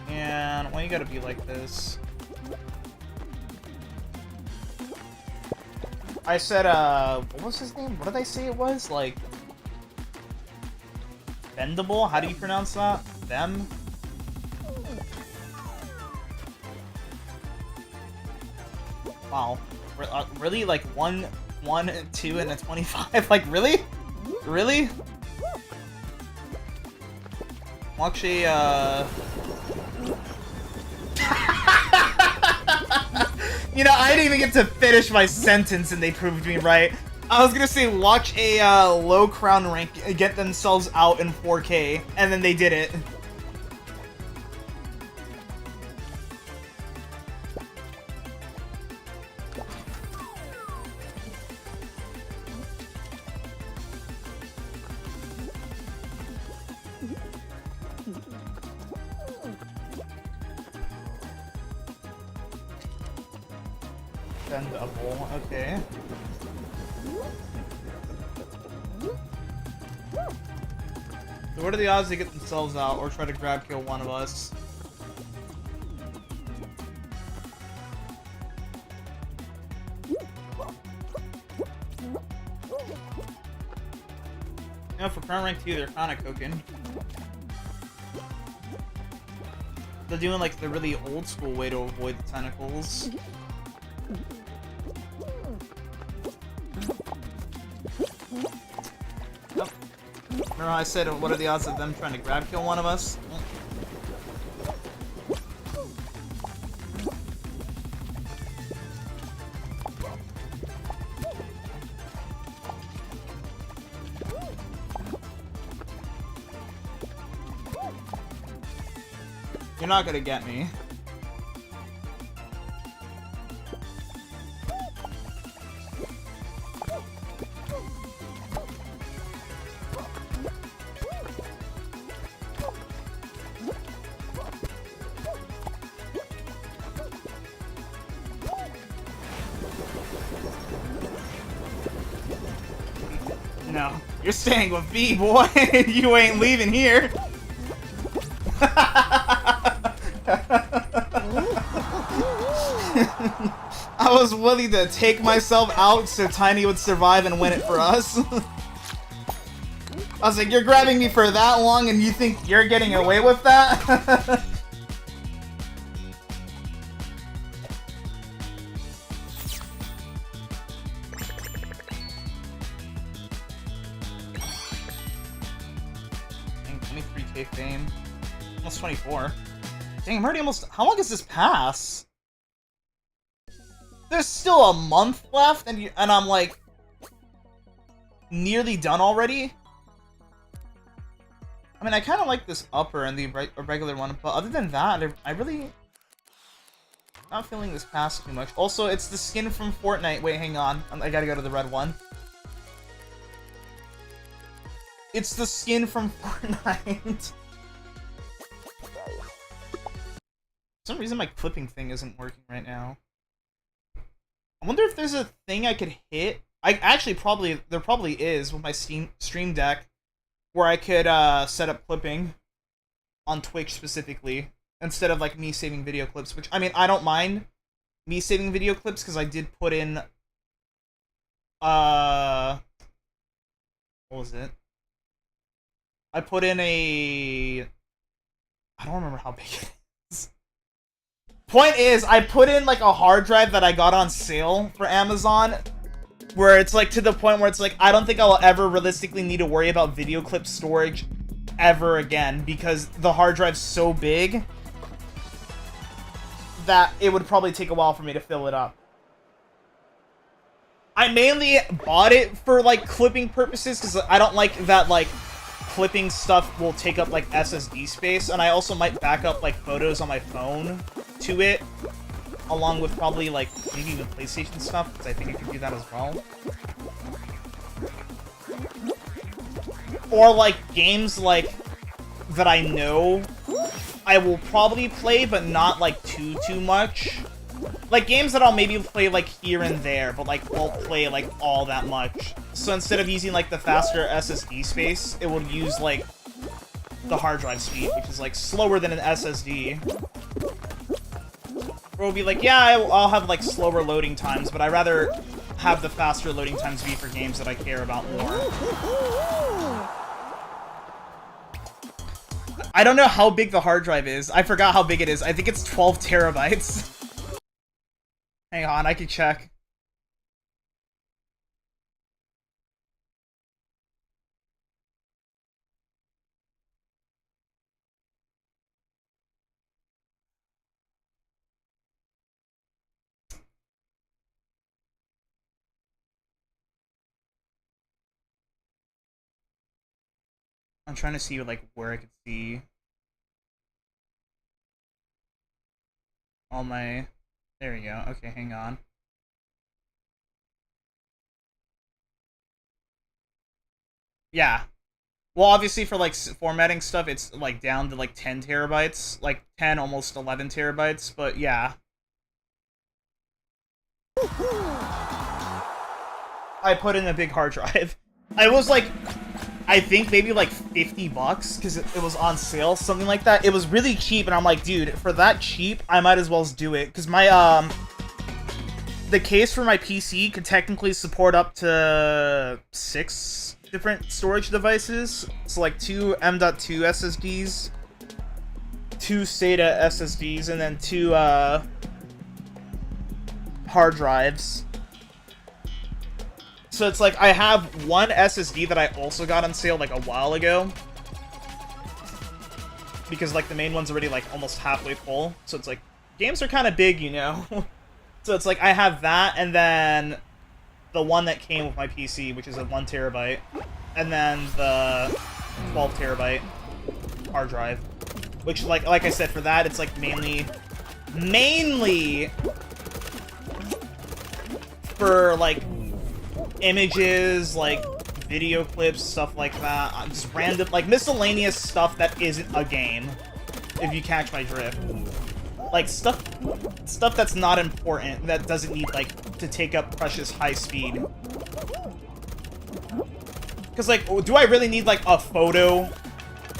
And why you gotta be like this? I said, what was his name? What did I say it was? Like, bendable? How do you pronounce that? Them? Wow. Really? Like, 1, 2, and a 25? Like, really? Really? Well, actually, you know, I didn't even get to finish my sentence and they proved me right. I was gonna say watch a low crown rank get themselves out in 4K, and then they did it. Bendable, okay. So what are the odds they get themselves out or try to grab kill one of us? Yeah, for crown rank 2, they're kinda cooking. They're doing like the really old school way to avoid the tentacles. Yep. Remember how I said what are the odds of them trying to grab kill one of us? You're not gonna get me. No, you're staying with B, boy. You ain't leaving here. I was willing to take myself out so Tiny would survive and win it for us. I was like, you're grabbing me for that long and you think you're getting away with that? Dang, 23K fame. Almost 24. Dang, I'm already almost... How long does this pass? There's still a month left, and I'm like nearly done already. I mean, I kind of like this upper and the regular one, but other than that, I really not feeling this pass too much. Also, it's the skin from Fortnite. Wait, hang on, I gotta go to the red one. It's the skin from Fortnite. For some reason, my clipping thing isn't working right now. I wonder if there's a thing I could hit. There probably is with my Stream Deck, where I could set up clipping on Twitch specifically, instead of like me saving video clips, which, I mean, I don't mind me saving video clips because I did put in, what was it? I put in I don't remember how big it is. Point is, I put in like a hard drive that I got on sale for Amazon, where it's like to the point where it's like I don't think I'll ever realistically need to worry about video clip storage ever again, because the hard drive's so big that it would probably take a while for me to fill it up. I mainly bought it for like clipping purposes because I don't like that like clipping stuff will take up like SSD space, and I also might back up like photos on my phone to it, along with probably like maybe even PlayStation stuff, because I think I can do that as well. Or like games like that I know I will probably play, but not like too much. Like games that I'll maybe play like here and there, but like won't play like all that much. So instead of using like the faster SSD space, it will use like the hard drive speed, which is like slower than an SSD. Or it'll be like, yeah, I'll have like slower loading times, but I'd rather have the faster loading times be for games that I care about more. I don't know how big the hard drive is. I forgot how big it is. I think it's 12 terabytes. Hang on, I can check. I'm trying to see like where I could see all my... There we go. Okay, hang on. Yeah. Well, obviously for like formatting stuff, it's like down to like 10 terabytes, like 10, almost 11 terabytes, but yeah. I put in a big hard drive. I was like, I think maybe like $50 because it was on sale, something like that. It was really cheap, and I'm like, dude, for that cheap, I might as well do it because my the case for my PC could technically support up to 6 different storage devices. So like 2 M.2 SSDs, 2 SATA SSDs, and then 2 hard drives. So it's like I have one SSD that I also got on sale like a while ago, because like the main one's already like almost halfway full. So it's like games are kind of big, you know. So it's like I have that, and then the one that came with my PC, which is a 1 terabyte, and then the 12 terabyte hard drive, which like I said, for that it's like mainly for like images, like video clips, stuff like that. Just random, like miscellaneous stuff that isn't a game, if you catch my drift. Like stuff that's not important, that doesn't need like to take up precious high speed. Because like, do I really need like a photo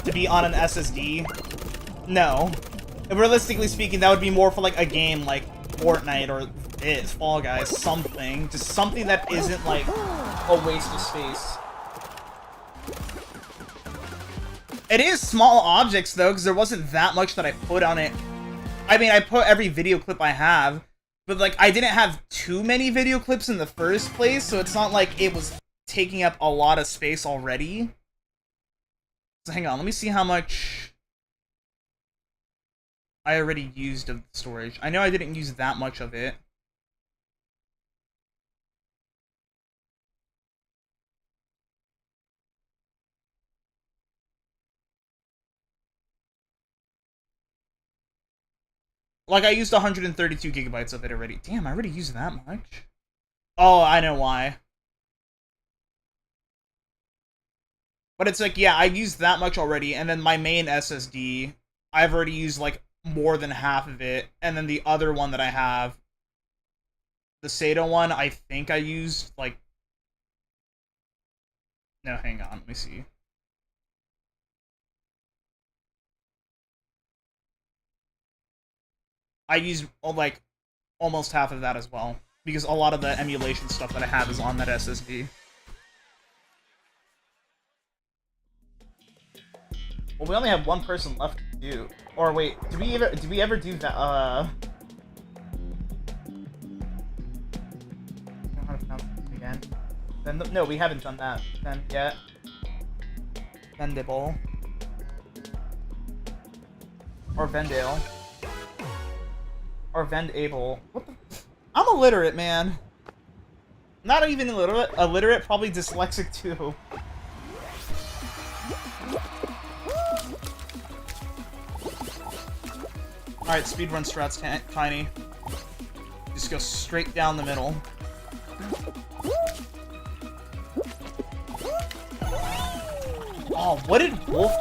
to be on an SSD? No. And realistically speaking, that would be more for like a game like Fortnite or Fall Guys, something. Just something that isn't like a waste of space. It is small objects though, because there wasn't that much that I put on it. I mean, I put every video clip I have, but like I didn't have too many video clips in the first place, so it's not like it was taking up a lot of space already. So hang on, let me see how much I already used of the storage. I know I didn't use that much of it. Like, I used 132 gigabytes of it already. Damn, I already used that much? Oh, I know why. But it's like, yeah, I used that much already, and then my main SSD, I've already used, like, more than half of it, and then the other one that I have, the SATA one, I think I used, like... No, hang on, let me see. I use, like, almost half of that as well, because a lot of the emulation stuff that I have is on that SSD. Well, we only have one person left to do. Or wait, did we ever do that? I don't know how to pronounce this again. Then no, we haven't done that then yet. Vendible. Or Vendale. Or Vendable. What the? I'm illiterate, man. Not even illiterate, probably dyslexic too. Alright, speedrun strats, Tiny. Just go straight down the middle. Oh, what did Wolf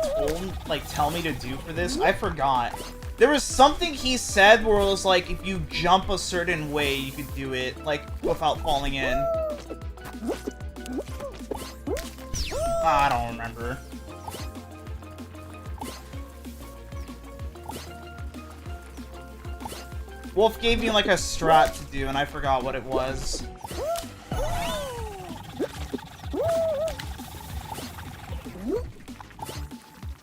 tell me to do for this? I forgot. There was something he said where it was like, if you jump a certain way, you could do it, like, without falling in. I don't remember. Wolf gave me, like, a strat to do, and I forgot what it was.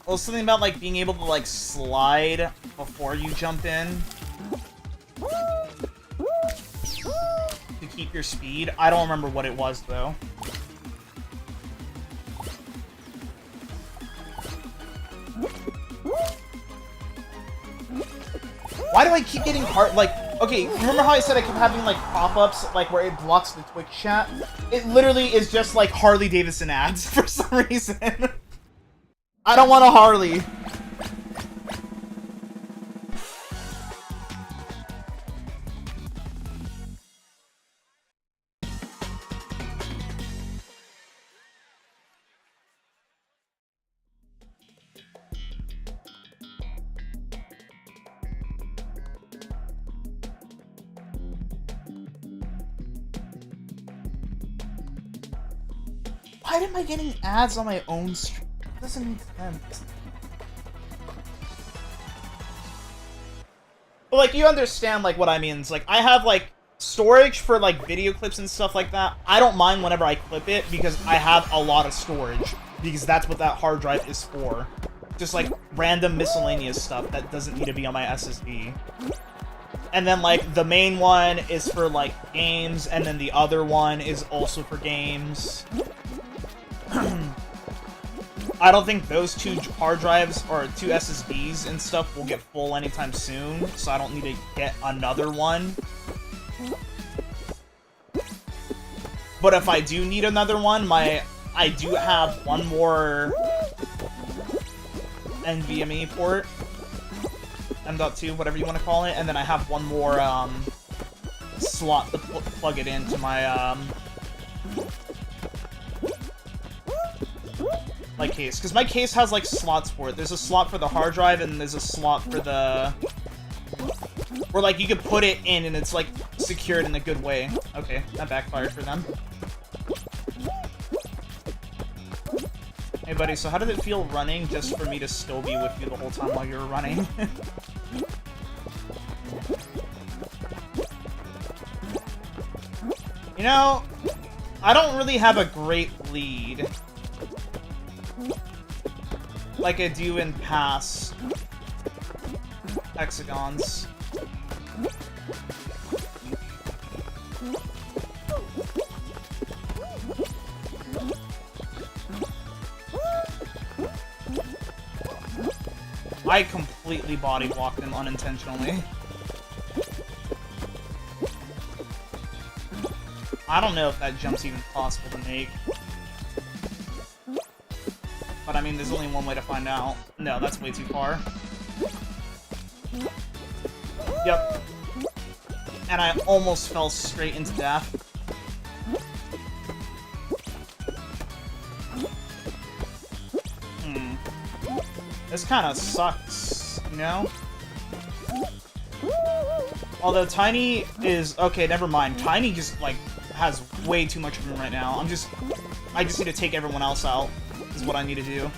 Well, something about, like, being able to, like, slide before you jump in. To keep your speed. I don't remember what it was, though. Why do I keep getting okay, remember how I said I keep having, like, pop-ups, like, where it blocks the Twitch chat? It literally is just, like, Harley Davidson ads for some reason. I don't want a Harley. Why am I getting ads on my own stream? It doesn't make sense. But, like, you understand, like, what I mean. It's like, I have, like, storage for, like, video clips and stuff like that. I don't mind whenever I clip it, because I have a lot of storage. Because that's what that hard drive is for. Just, like, random miscellaneous stuff that doesn't need to be on my SSD. And then, like, the main one is for, like, games, and then the other one is also for games. I don't think those two hard drives, or two SSDs and stuff, will get full anytime soon, so I don't need to get another one. But if I do need another one, I do have one more NVMe port. M.2, whatever you want to call it, and then I have one more, slot to plug it into my, my case, because my case has, like, slots for it. There's a slot for the hard drive, and there's a slot for the... where, like, you can put it in, and it's, like, secured in a good way. Okay, that backfired for them. Hey, buddy, so how did it feel running just for me to still be with you the whole time while you were running? You know, I don't really have a great lead like I do in past hexagons. I completely body blocked him unintentionally. I don't know if that jump's even possible to make. But I mean, there's only one way to find out. No, that's way too far. Yep. And I almost fell straight into death. This kind of sucks, you know? Although Tiny is... okay, never mind. Tiny just, like, has way too much room right now. I just need to take everyone else out, is what I need to do.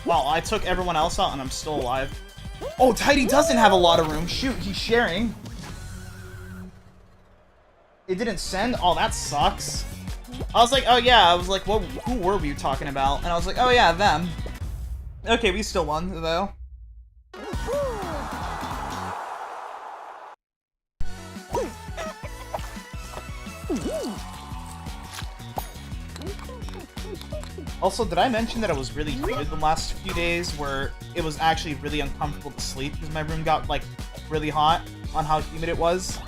Wow, I took everyone else out and I'm still alive. Oh, Tiny doesn't have a lot of room. Shoot, he's sharing. It didn't send? Oh, that sucks. I was like, oh yeah, I was like, what? Who were we talking about? And I was like, oh yeah, them. Okay, we still won, though. Also, did I mention that I was really humid the last few days, where it was actually really uncomfortable to sleep because my room got, like, really hot on how humid it was?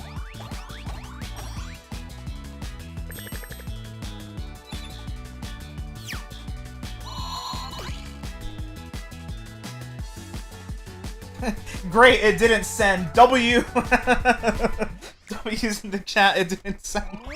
Great, it didn't send. W! W's in the chat, it didn't sound.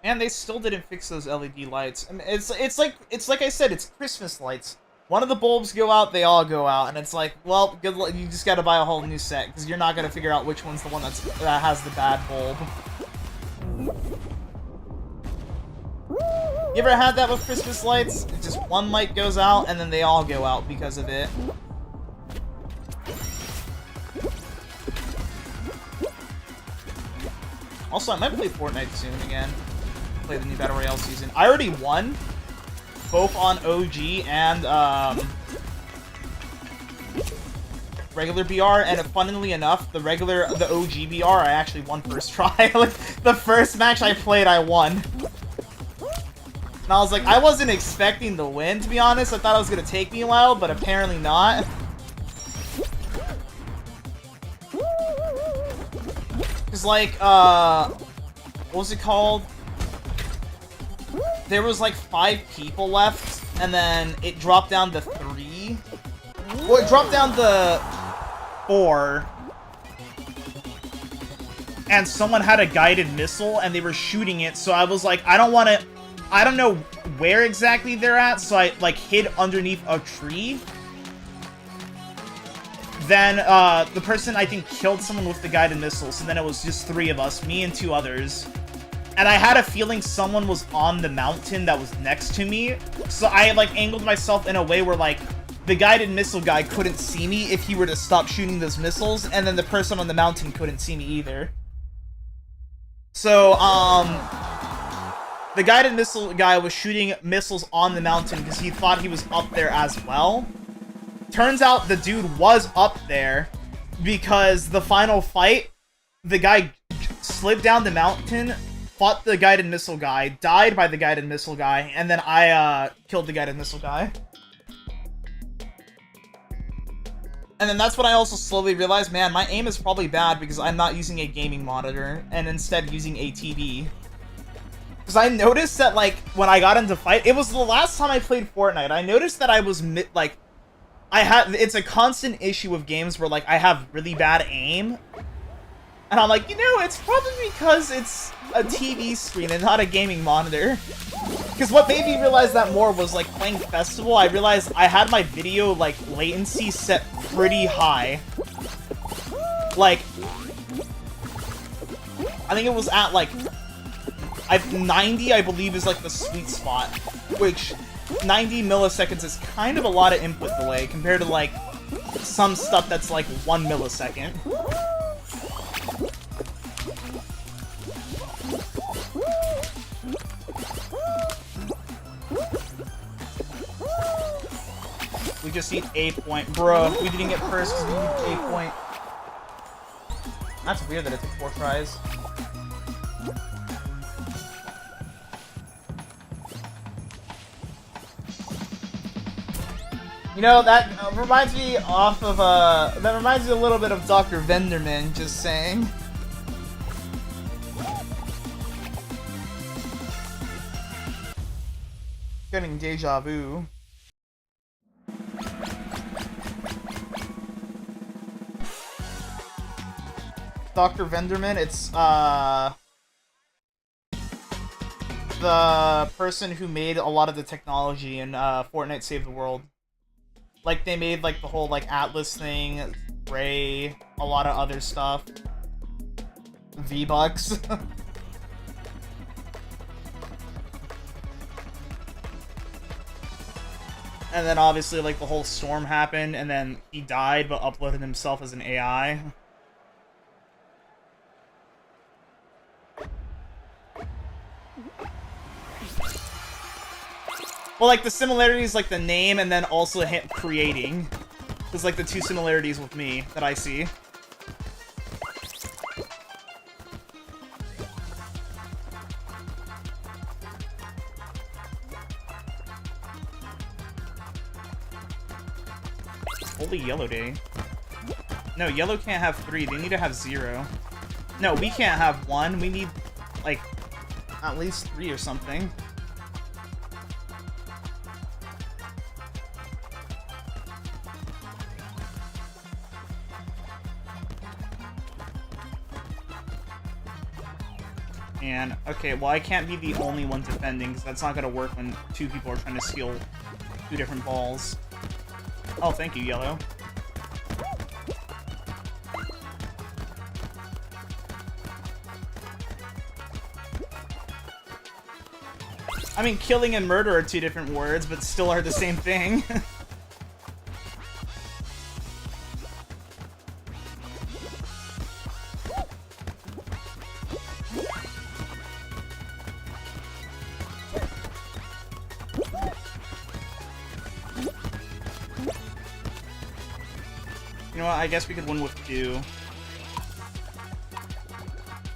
And they still didn't fix those LED lights. And it's like I said, it's Christmas lights. One of the bulbs go out, they all go out, and it's like, well, good luck. You just got to buy a whole new set because you're not gonna figure out which one's the one that has the bad bulb. You ever had that with Christmas lights? Just one light goes out, and then they all go out because of it. Also, I might play Fortnite soon again. Play the new Battle Royale season. I already won, both on OG and regular BR, and funnily enough, the OG BR, I actually won first try. Like, the first match I played, I won. And I was like, I wasn't expecting to win, to be honest. I thought it was gonna take me a while, but apparently not. Cause like, what was it called? There was like 5 people left, and then it dropped down to 3. Well, it dropped down to 4. And someone had a guided missile, and they were shooting it, so I was like, I don't know where exactly they're at, so I, like, hid underneath a tree. Then, the person, I think, killed someone with the guided missile, so then it was just 3 of us, me and 2 others. And I had a feeling someone was on the mountain that was next to me, so I, like, angled myself in a way where, like, the guided missile guy couldn't see me if he were to stop shooting those missiles, and then the person on the mountain couldn't see me either. So, the guided missile guy was shooting missiles on the mountain because he thought he was up there as well. Turns out the dude was up there because the final fight, the guy slid down the mountain, fought the guided missile guy, died by the guided missile guy, and then I killed the guided missile guy. And then that's when I also slowly realized, man, my aim is probably bad because I'm not using a gaming monitor and instead using a TV. Because I noticed that, like, when I got into fight, it was the last time I played Fortnite, I noticed that I was, like, it's a constant issue with games where, like, I have really bad aim. And I'm like, you know, it's probably because it's a TV screen and not a gaming monitor. Because what made me realize that more was, like, playing Festival, I realized I had my video, like, latency set pretty high. Like, I think it was at, like, 90, I believe, is, like, the sweet spot. Which, 90 milliseconds is kind of a lot of input delay compared to, like, some stuff that's, like, 1 millisecond. We just need a point. Bruh, we didn't get first because we need a point. That's weird that it took 4 tries. You know, that reminds me that reminds me a little bit of Dr. Venderman, just saying. Getting deja vu. Dr. Venderman, it's, the person who made a lot of the technology in, Fortnite Save the World. Like, they made, like, the whole, like, Atlas thing, Ray, a lot of other stuff. V-Bucks. And then obviously, like, the whole storm happened, and then he died, but uploaded himself as an AI. Well, like, the similarities, like, the name, and then also him creating. There's, like, the two similarities with me that I see. Holy Yellow Day. No, Yellow can't have 3. They need to have 0. No, we can't have 1. We need, like, at least 3 or something. And, okay, well, I can't be the only one defending, because that's not going to work when 2 people are trying to steal 2 different balls. Oh, thank you, Yellow. I mean, killing and murder are 2 different words, but still are the same thing. You know what, I guess we could win with 2.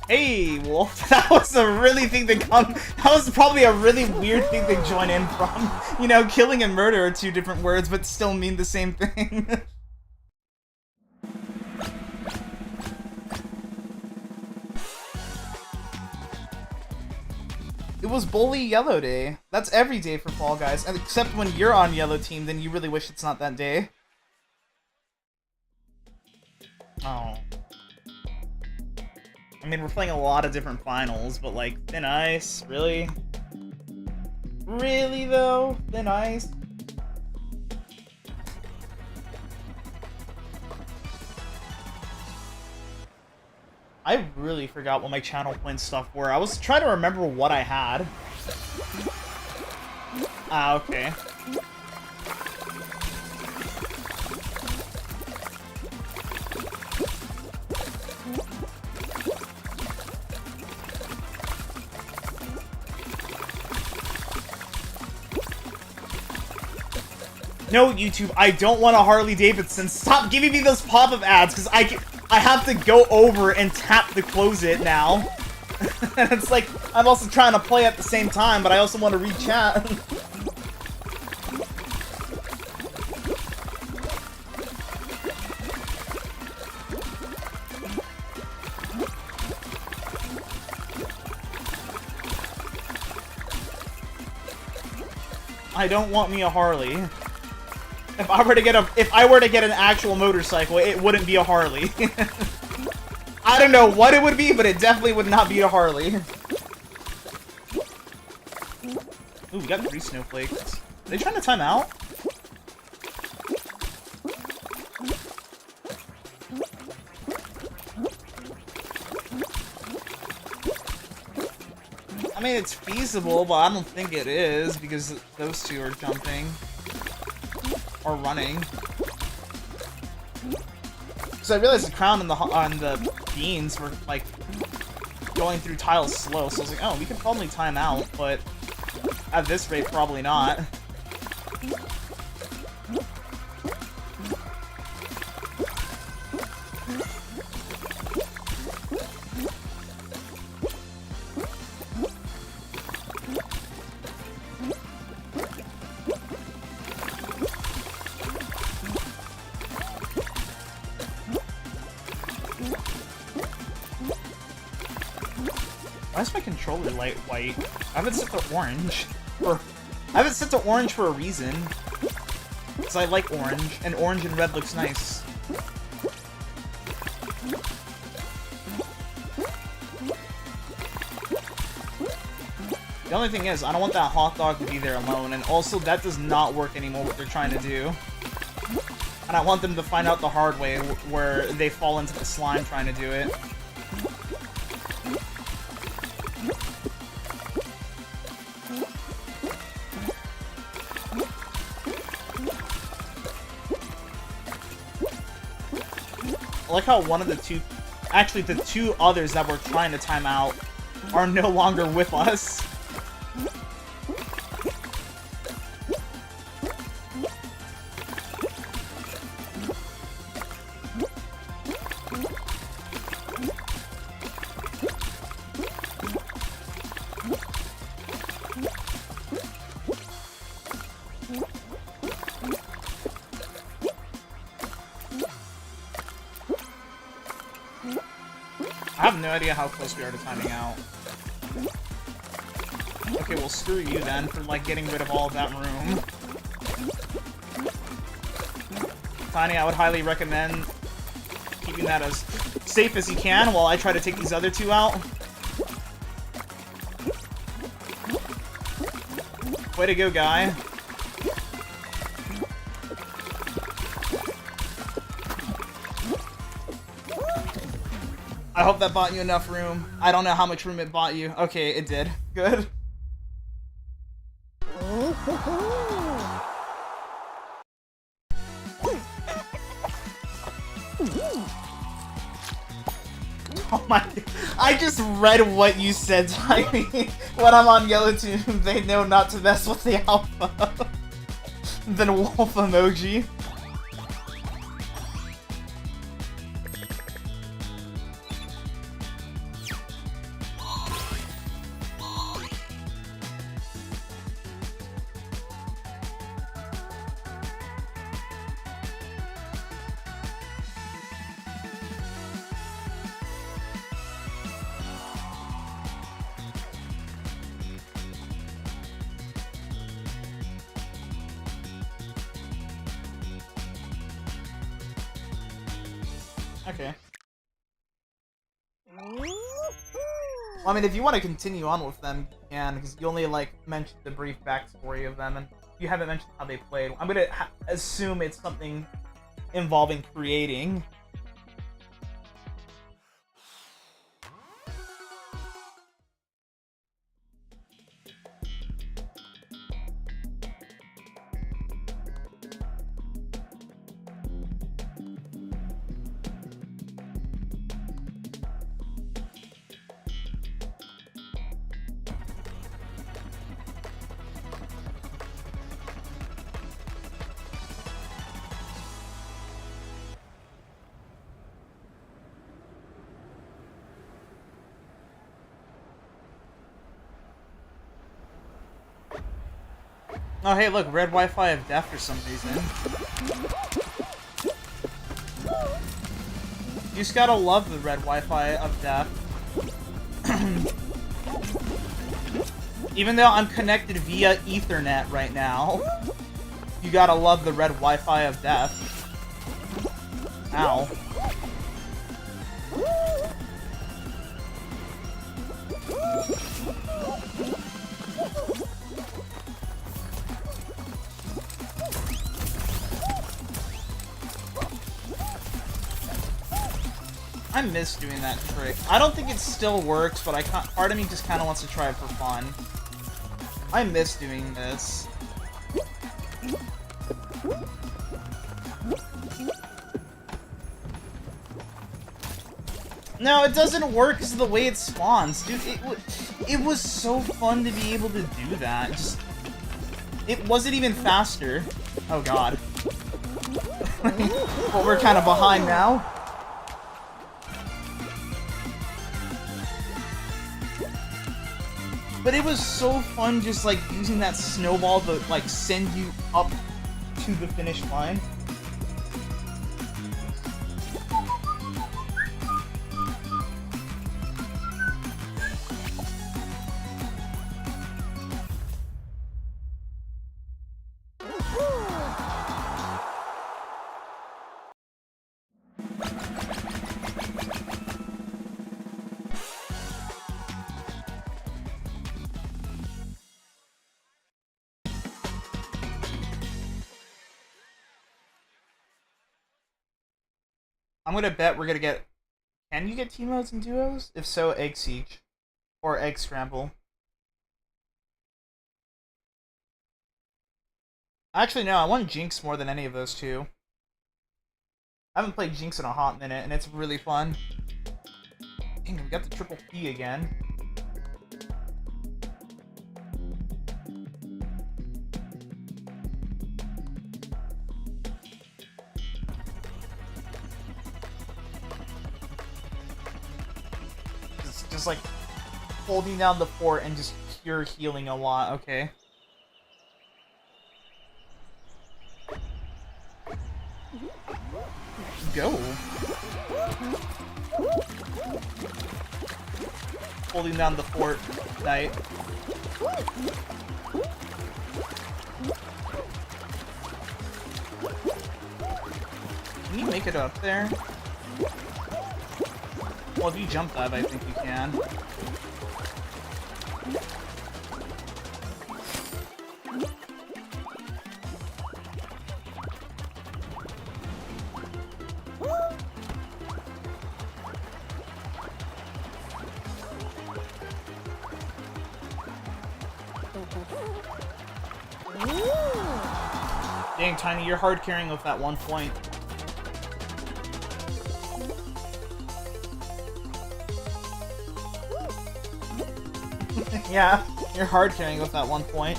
Hey, Wolf, that was a really thing to come. That was probably a really weird thing to join in from. You know, killing and murder are 2 different words, but still mean the same thing. It was Bully Yellow Day. That's every day for Fall Guys, and except when you're on Yellow Team, then you really wish it's not that day. Oh. I mean, we're playing a lot of different finals, but, like, Thin Ice? Really? Really, though? Thin Ice? I really forgot what my channel point stuff were. I was trying to remember what I had. Ah, okay. No, YouTube, I don't want a Harley Davidson. Stop giving me those pop-up ads, because I have to go over and tap to close it now. And it's like, I'm also trying to play at the same time, but I also want to read chat. I don't want me a Harley. If I were to get an actual motorcycle, it wouldn't be a Harley. I don't know what it would be, but it definitely would not be a Harley. Ooh, we got 3 snowflakes. Are they trying to time out? I mean, it's feasible, but I don't think it is, because those 2 are jumping. Or running. Because I realized the crown and the beans were, like, going through tiles slow, so I was like, oh, we could probably time out, but at this rate, probably not. Why is my controller light white? I have it set to orange. I have it set to orange for a reason. Because I like orange, and orange and red looks nice. The only thing is, I don't want that hot dog to be there alone, and also that does not work anymore what they're trying to do. And I want them to find out the hard way where they fall into the slime trying to do it. I like how one of the two, actually the two others that we're trying to time out are no longer with us. I have no idea how close we are to timing out. Okay, well screw you then for like getting rid of all of that room. Tiny, I would highly recommend keeping that as safe as you can while I try to take these other two out. Way to go, guy. I hope that bought you enough room. I don't know how much room it bought you. Okay, it did. Good. Oh my, I just read what you said, Tiny. When I'm on YellowTube, they know not to mess with the alpha. Then wolf emoji. Okay. Well, I mean, if you want to continue on with them, you can, because you only, like, mentioned the brief backstory of them, and you haven't mentioned how they played. I'm gonna assume it's something involving creating. Oh, hey, look, red Wi-Fi of death for some reason. You just gotta love the red Wi-Fi of death. Even though I'm connected via Ethernet right now, you gotta love the red Wi-Fi of death. Ow. I miss doing that trick. I don't think it still works, but part of me just kind of wants to try it for fun. I miss doing this. No, it doesn't work because of the way it spawns. Dude, it was so fun to be able to do that. Just, it wasn't even faster. Oh god. Well, we're kind of behind now. But it was so fun just, like, using that snowball to, like, send you up to the finish line. I'm gonna bet we're gonna get... Can you get team modes and duos? If so, Egg Siege. Or Egg Scramble. Actually, no, I want Jinx more than any of those two. I haven't played Jinx in a hot minute, and it's really fun. Dang, we got the triple P again. Just like holding down the fort and just pure healing a lot. Okay. Go. Holding down the fort, Knight. Can you make it up there? Well, if you jump that, I think you can. Dang, Tiny, you're hard carrying with that 1 point. Yeah, you're hard carrying with that 1 point.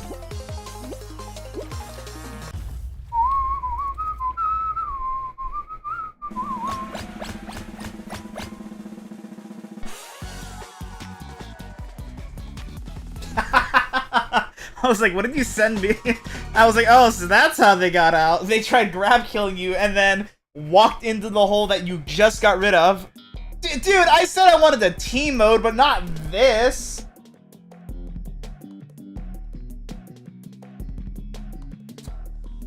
I was like, what did you send me? I was like, oh, so that's how they got out. They tried grab killing you and then walked into the hole that you just got rid of. Dude, I said I wanted the team mode, but not this.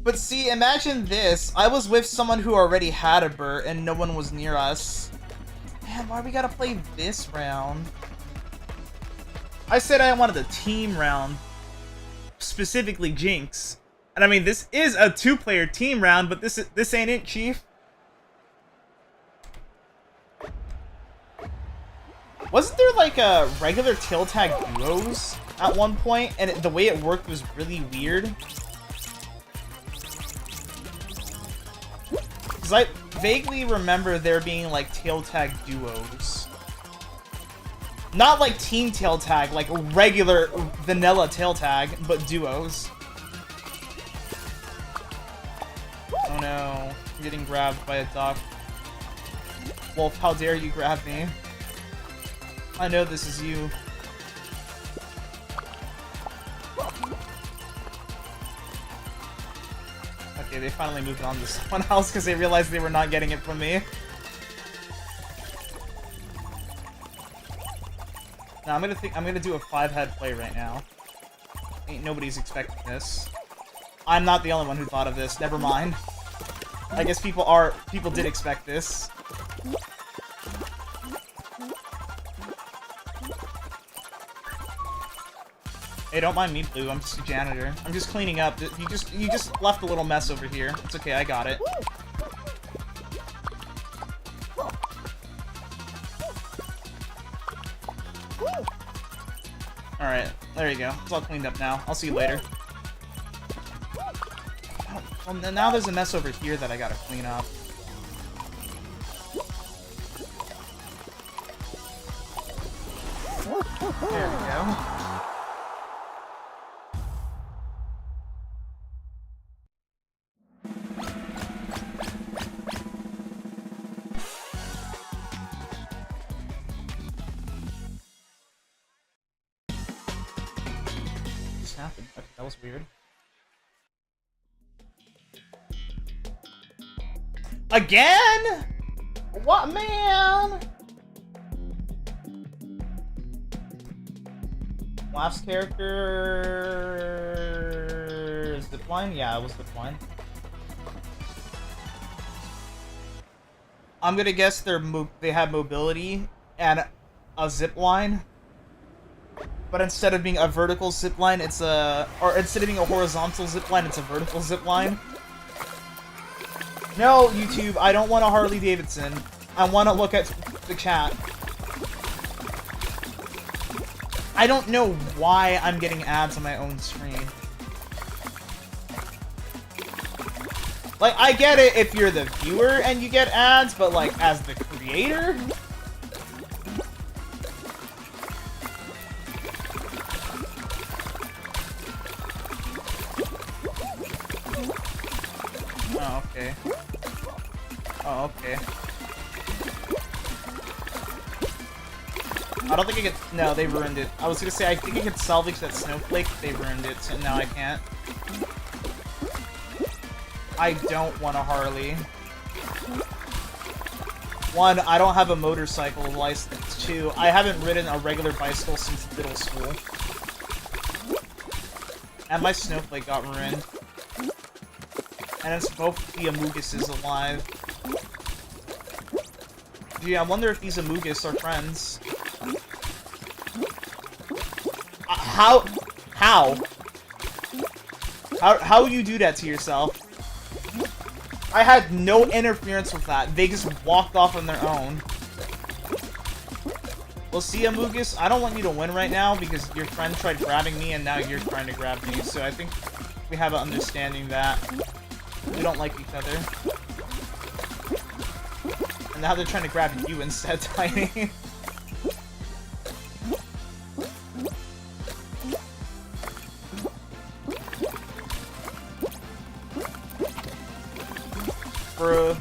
But see, imagine this. I was with someone who already had a Burt and no one was near us. Man, why we gotta play this round? I said I wanted a team round. Specifically Jinx. And I mean, this is a 2-player team round, but this ain't it, Chief. Wasn't there like a regular tail tag duos at one point, and the way it worked was really weird? Because I vaguely remember there being like tail tag duos. Not like team tail tag, like regular vanilla tail tag, but duos. Oh no, I'm getting grabbed by a duck. Wolf, how dare you grab me? I know this is you. Okay, they finally moved on to someone else because they realized they were not getting it from me. Now I'm gonna do a 5-head play right now. Ain't nobody's expecting this. I'm not the only one who thought of this. Never mind. I guess people did expect this. Hey, don't mind me, Blue. I'm just a janitor. I'm just cleaning up. You just left a little mess over here. It's okay. I got it. Alright, there you go. It's all cleaned up now. I'll see you later. Oh, well, now there's a mess over here that I gotta clean up. There we go. Happened. Okay, that was weird. Again? What, man? Last character... Zipline? Yeah, it was Zipline. I'm gonna guess they have mobility and a zipline. But instead of being a vertical zipline, or instead of being a horizontal zipline, it's a vertical zipline. No, YouTube, I don't want a Harley Davidson. I want to look at the chat. I don't know why I'm getting ads on my own screen. Like, I get it if you're the viewer and you get ads, but, like, as the creator? Oh, okay. Oh, okay. I don't think I could... No, they ruined it. I was gonna say, I think I could salvage that snowflake, but they ruined it, so now I can't. I don't want a Harley. One, I don't have a motorcycle license. Two, I haven't ridden a regular bicycle since middle school. And my snowflake got ruined. And it's both the Amogus is alive. Gee, I wonder if these Amogus are friends. How you do that to yourself? I had no interference with that. They just walked off on their own. Well, see, Amogus, I don't want you to win right now because your friend tried grabbing me and now you're trying to grab me. So I think we have an understanding that we don't like each other. And now they're trying to grab you instead, Tiny. Bruh.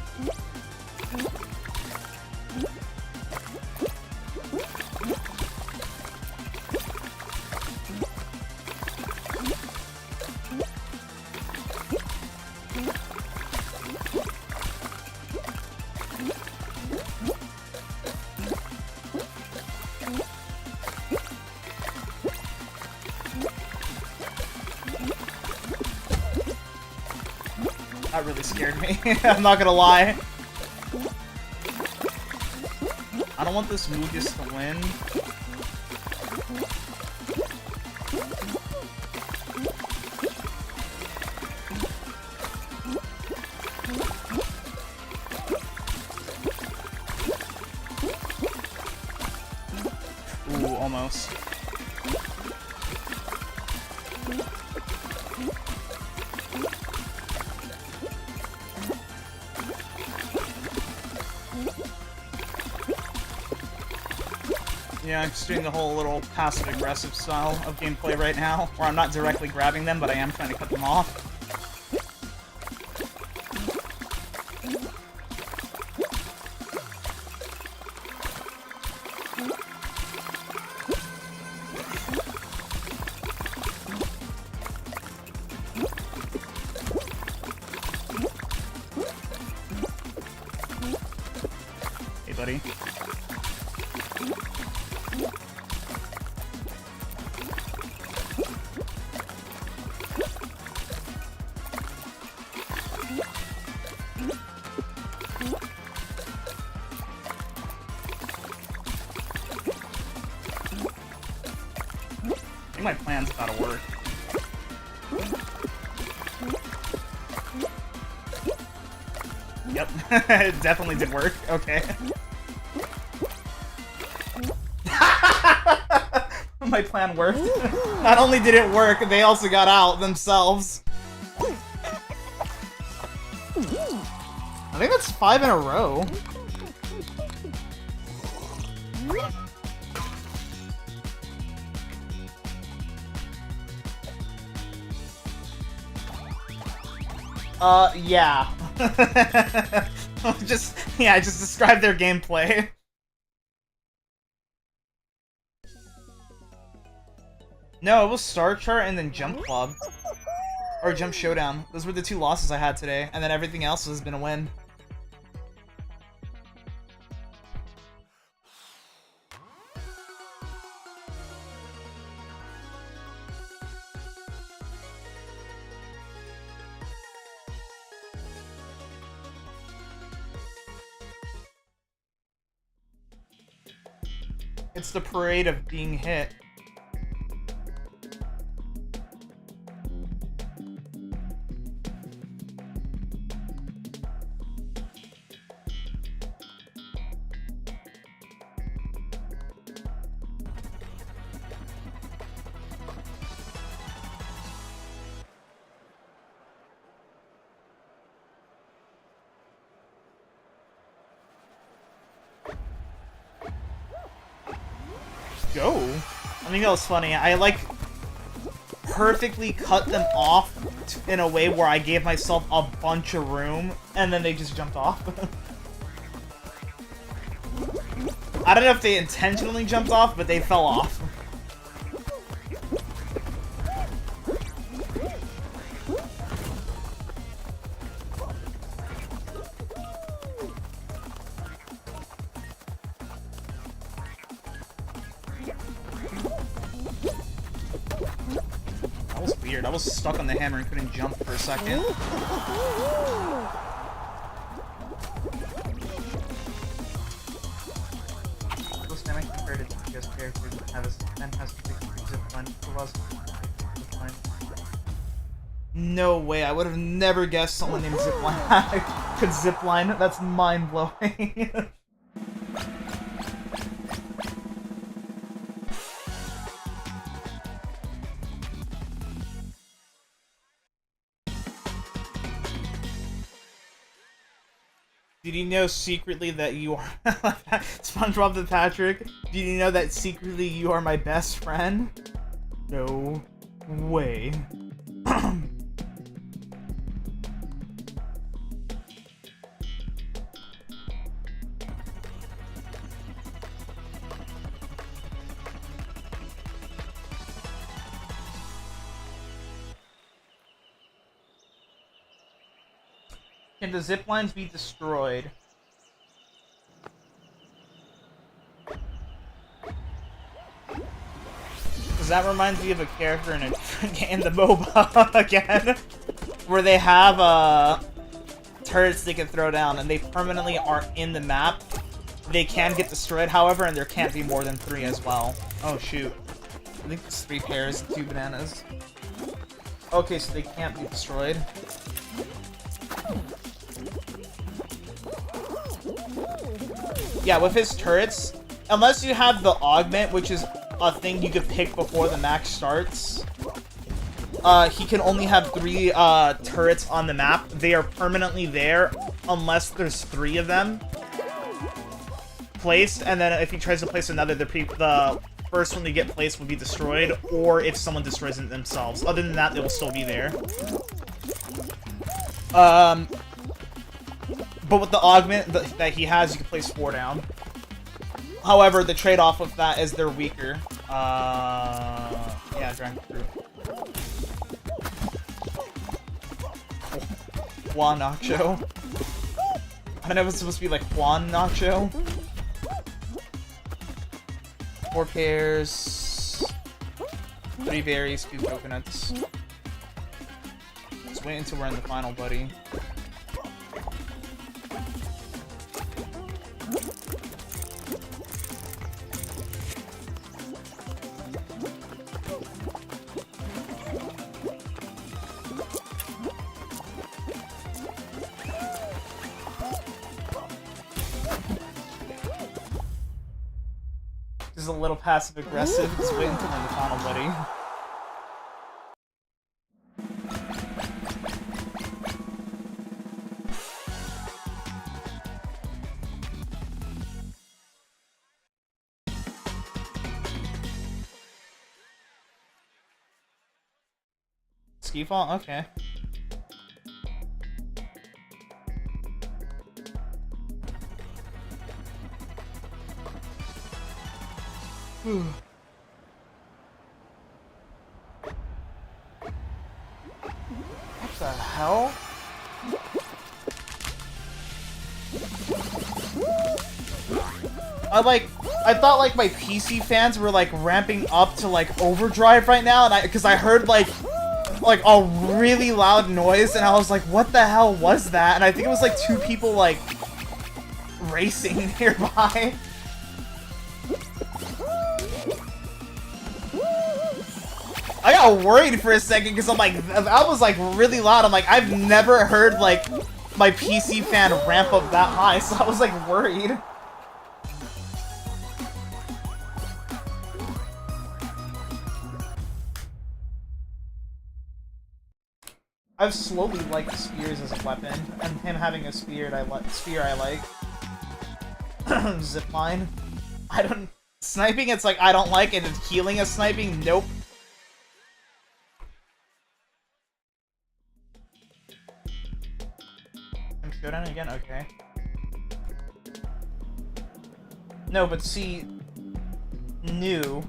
That really scared me. I'm not gonna lie. I don't want this Mugus to win. Ooh, almost. Yeah, I'm just doing the whole little passive-aggressive style of gameplay right now, where I'm not directly grabbing them, but I am trying to cut them off. Hey, buddy. I think my plan's about to work. Yep, it definitely did work. Okay. My plan worked. Not only did it work, they also got out themselves. I think that's 5 in a row. Yeah. just describe their gameplay. No, it was Star Chart and then Jump Club. Or Jump Showdown. Those were the 2 losses I had today, and then everything else has been a win. It's the parade of being hit. go. I think that was funny. I, like, perfectly cut them off in a way where I gave myself a bunch of room, and then they just jumped off. I don't know if they intentionally jumped off, but they fell off. That was weird. I was stuck on the hammer and couldn't jump for a second. No way, I would have never guessed someone named Zipline could zipline. That's mind-blowing. Did you know secretly that you are SpongeBob the Patrick? Did you know that secretly you are my best friend? No way. Can the zip lines be destroyed? Because that reminds me of a character in the MOBA again, where they have turrets they can throw down, and they permanently are in the map. They can get destroyed, however, and there can't be more than 3 as well. Oh shoot! I think it's 3 pears, 2 bananas. Okay, so they can't be destroyed. Yeah, with his turrets, unless you have the augment, which is a thing you could pick before the match starts, he can only have 3 turrets on the map. They are permanently there unless there's 3 of them placed, and then if he tries to place another, the first one to get placed will be destroyed, or if someone destroys it themselves. Other than that, they will still be there. But with the augment that he has, you can place 4 down. However, the trade-off with that is they're weaker. Yeah, Dragon Fruit. Juan Nacho. I don't know if it's supposed to be like Juan Nacho. 4 pears. 3 berries, 2 coconuts. Let's wait until we're in the final, buddy. Just a little passive-aggressive. Just wait until we're in the final, buddy. Skiffle? Okay. What the hell? I thought like my PC fans were like ramping up to like overdrive right now, and because I heard like a really loud noise, and I was like, what the hell was that? And I think it was like 2 people like racing nearby. I got worried for a second because I'm like, that was like really loud. I'm like, I've never heard like my PC fan ramp up that high, so I was like worried. I've slowly liked spears as a weapon, and him having a spear I like. Zipline. Sniping, it's like, I don't like it, and healing is sniping, nope. I'm showdown again? Okay. No, but see, new.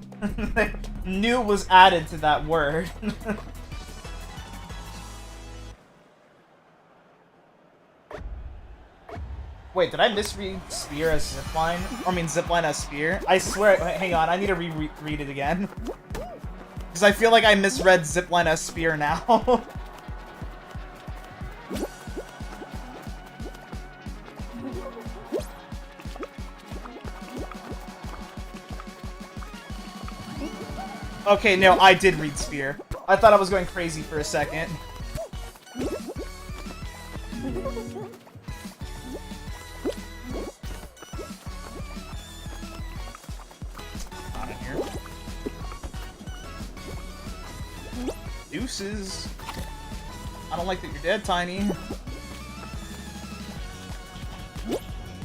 New was added to that word. Wait, did I misread spear as zipline? I mean zipline as spear? I swear, hang on, I need to reread it again. Because I feel like I misread zipline as spear now. Okay, no, I did read spear. I thought I was going crazy for a second. Not in here. Deuces. I don't like that you're dead, Tiny.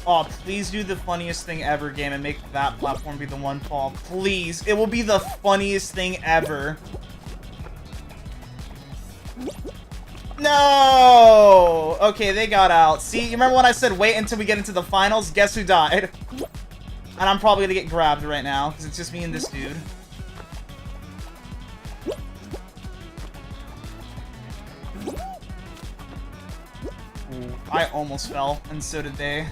Oh, please do the funniest thing ever game and make that platform be the one fall. Please. It will be the funniest thing ever. No! Okay, they got out. See, you remember when I said wait until we get into the finals? Guess who died? And I'm probably gonna get grabbed right now, because it's just me and this dude. Ooh, I almost fell, and so did they.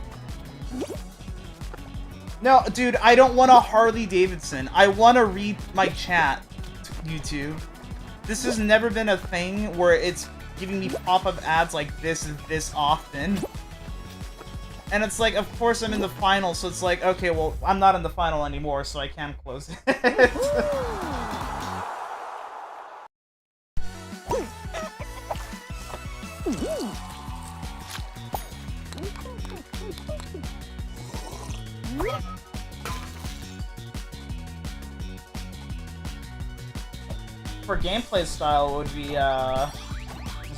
No, dude, I don't want a Harley Davidson. I want to read my chat to YouTube. This has never been a thing where it's giving me pop-up ads like this often. And it's like, of course I'm in the final, so it's like, okay, well, I'm not in the final anymore, so I can close it. For gameplay style, it would be,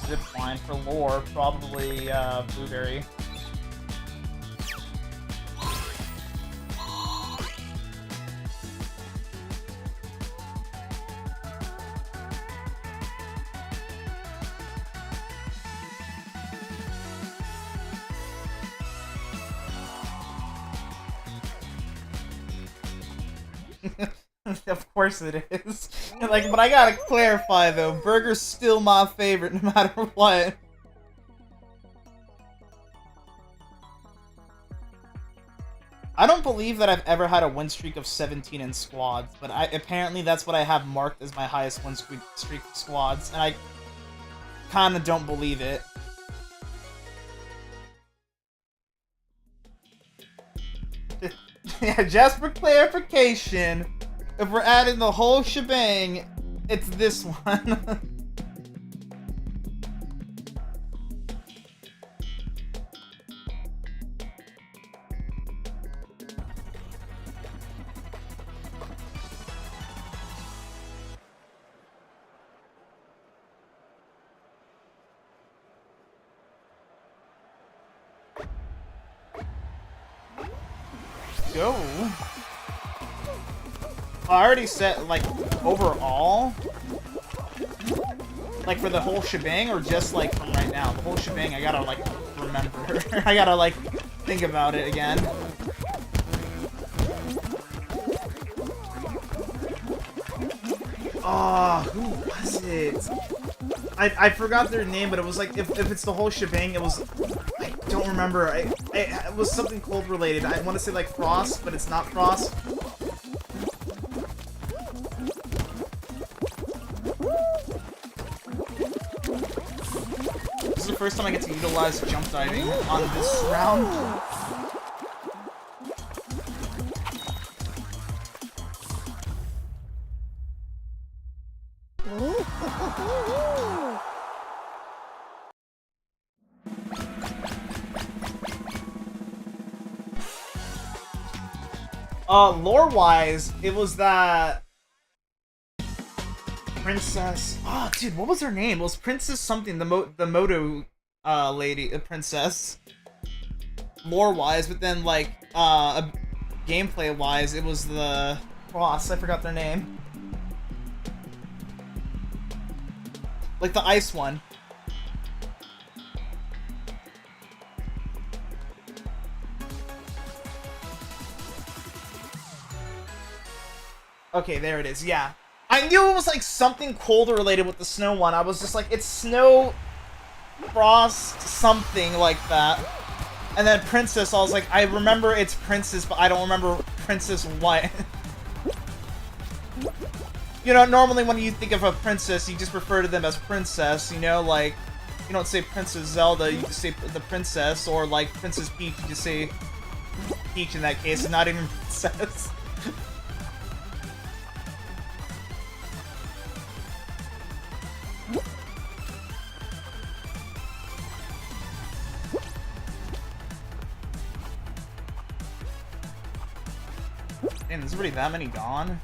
Zipline. For lore, probably, Blueberry. Of course it is. Like, but I gotta clarify though, Burger's still my favorite no matter what. I don't believe that I've ever had a win streak of 17 in squads, but apparently that's what I have marked as my highest win streak in squads, and I kinda don't believe it. Yeah, just for clarification, if we're adding the whole shebang, it's this one. Go. I already set, like, overall? Like, for the whole shebang, or just, like, from right now? The whole shebang, I gotta, like, remember. I gotta, like, think about it again. Oh, who was it? I forgot their name, but it was like, if it's the whole shebang, it was... I don't remember. It was something cold related. I want to say, like, Frost, but it's not Frost. This is the first time I get to utilize jump diving on this round. Lore-wise, it was that... Princess... Oh, dude, what was her name? It was Princess something, the Moto, lady, princess. Lore-wise, but then, like, gameplay-wise, it was the boss. I forgot their name. Like the ice one. Okay, there it is, yeah. I knew it was like something cold related with the snow one. I was just like, it's snow, frost, something like that. And then Princess, I was like, I remember it's Princess, but I don't remember Princess what. You know, normally when you think of a princess, you just refer to them as Princess, you know, like, you don't say Princess Zelda, you just say the Princess, or like Princess Peach, you just say Peach in that case, and not even Princess. Damn, there's already that many gone?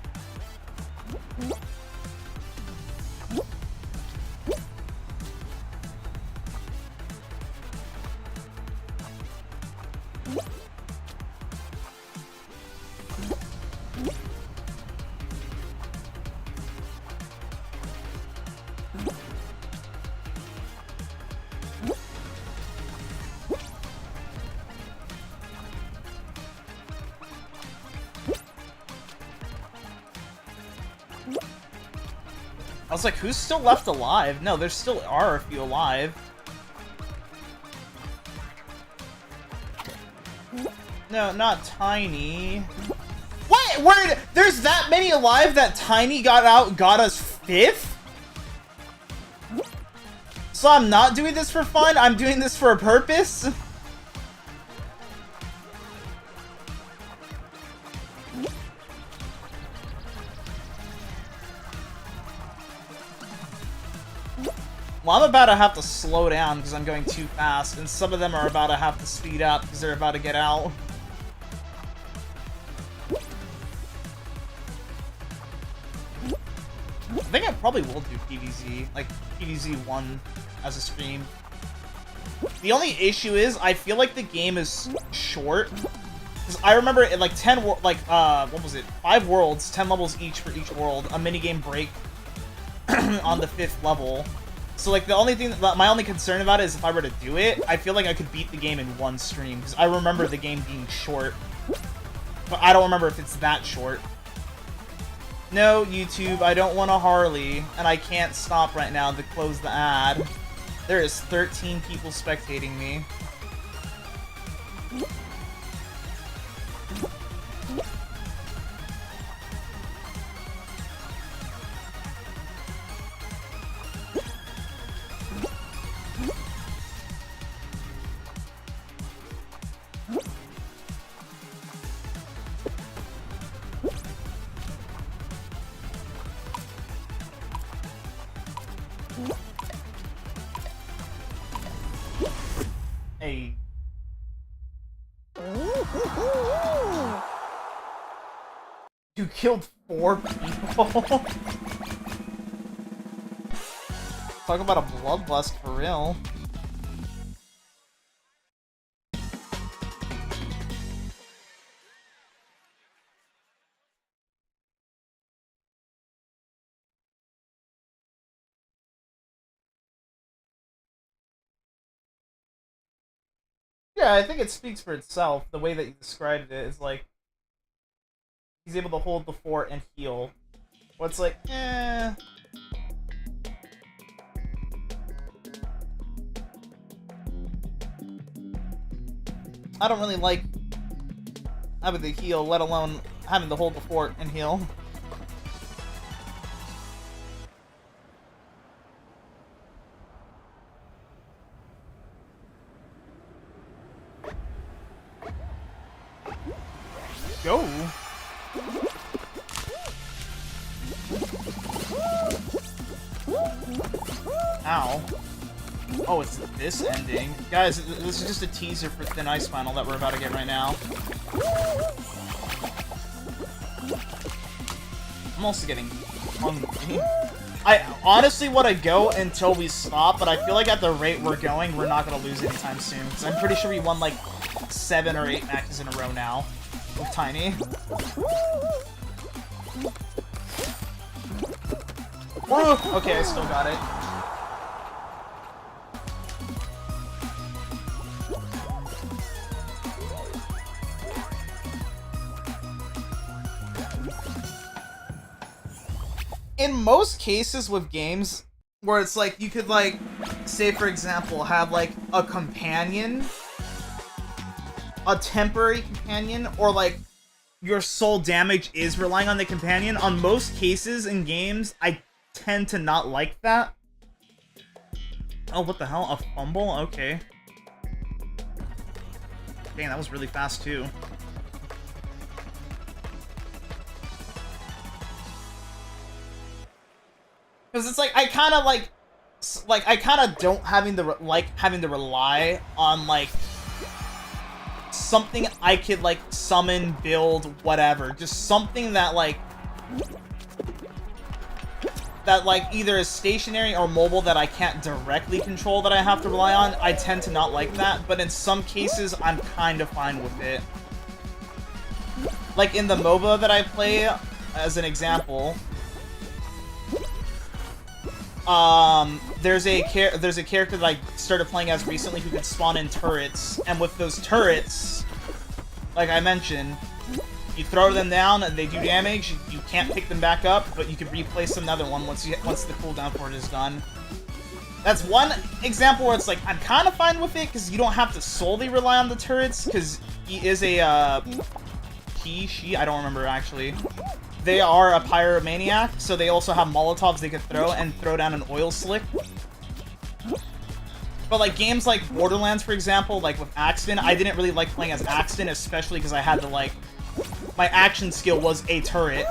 I was like, who's still left alive? No, there still are a few alive. No, not Tiny. What? Where? There's that many alive that Tiny got us 5th? So I'm not doing this for fun? I'm doing this for a purpose? Well, I'm about to have to slow down because I'm going too fast, and some of them are about to have to speed up because they're about to get out. I think I probably will do PvZ, like PvZ 1 as a stream. The only issue is I feel like the game is short. Because I remember it like 10, what was it? 5 worlds, 10 levels each for each world, a minigame break on the 5th level. So like the only thing, my only concern about it is if I were to do it, I feel like I could beat the game in 1 stream. Because I remember the game being short. But I don't remember if it's that short. No, YouTube, I don't want a Harley. And I can't stop right now to close the ad. There is 13 people spectating me. Hey. You killed 4 people? Talk about a bloodlust for real. Yeah, I think it speaks for itself. The way that you described it is like he's able to hold the fort and heal. Well, it's like, eh. I don't really like having to heal, let alone having to hold the fort and heal. Go! Ow. Oh, it's this ending. Guys, this is just a teaser for Thin Ice Final that we're about to get right now. I'm also getting hungry. I honestly want to go until we stop, but I feel like at the rate we're going, we're not going to lose anytime soon. Because I'm pretty sure we won like 7 or 8 matches in a row now. with Tiny. Woo! Okay, I still got it. In most cases with games where it's like you could like say for example have like a companion, a temporary companion, or like your sole damage is relying on the companion, on most cases in games I tend to not like that. Oh, what the hell? A fumble? Okay. Dang, that was really fast too. Because it's like I kind of I kind of don't having to rely on like something I could like summon, build, whatever. Just something that like either is stationary or mobile that I can't directly control that I have to rely on. I tend to not like that, but in some cases I'm kind of fine with it. Like in the MOBA that I play, as an example. There's a character that I started playing as recently who can spawn in turrets, and with those turrets, like I mentioned, you throw them down and they do damage. You can't pick them back up, but you can replace another one once the cooldown for it is done. That's one example where it's like I'm kind of fine with it because you don't have to solely rely on the turrets, because he is a she, I don't remember actually. They are a pyromaniac, so they also have Molotovs they could throw and throw down an oil slick. But like games like Borderlands, for example, like with Axton, I didn't really like playing as Axton, especially because I had to like... My action skill was a turret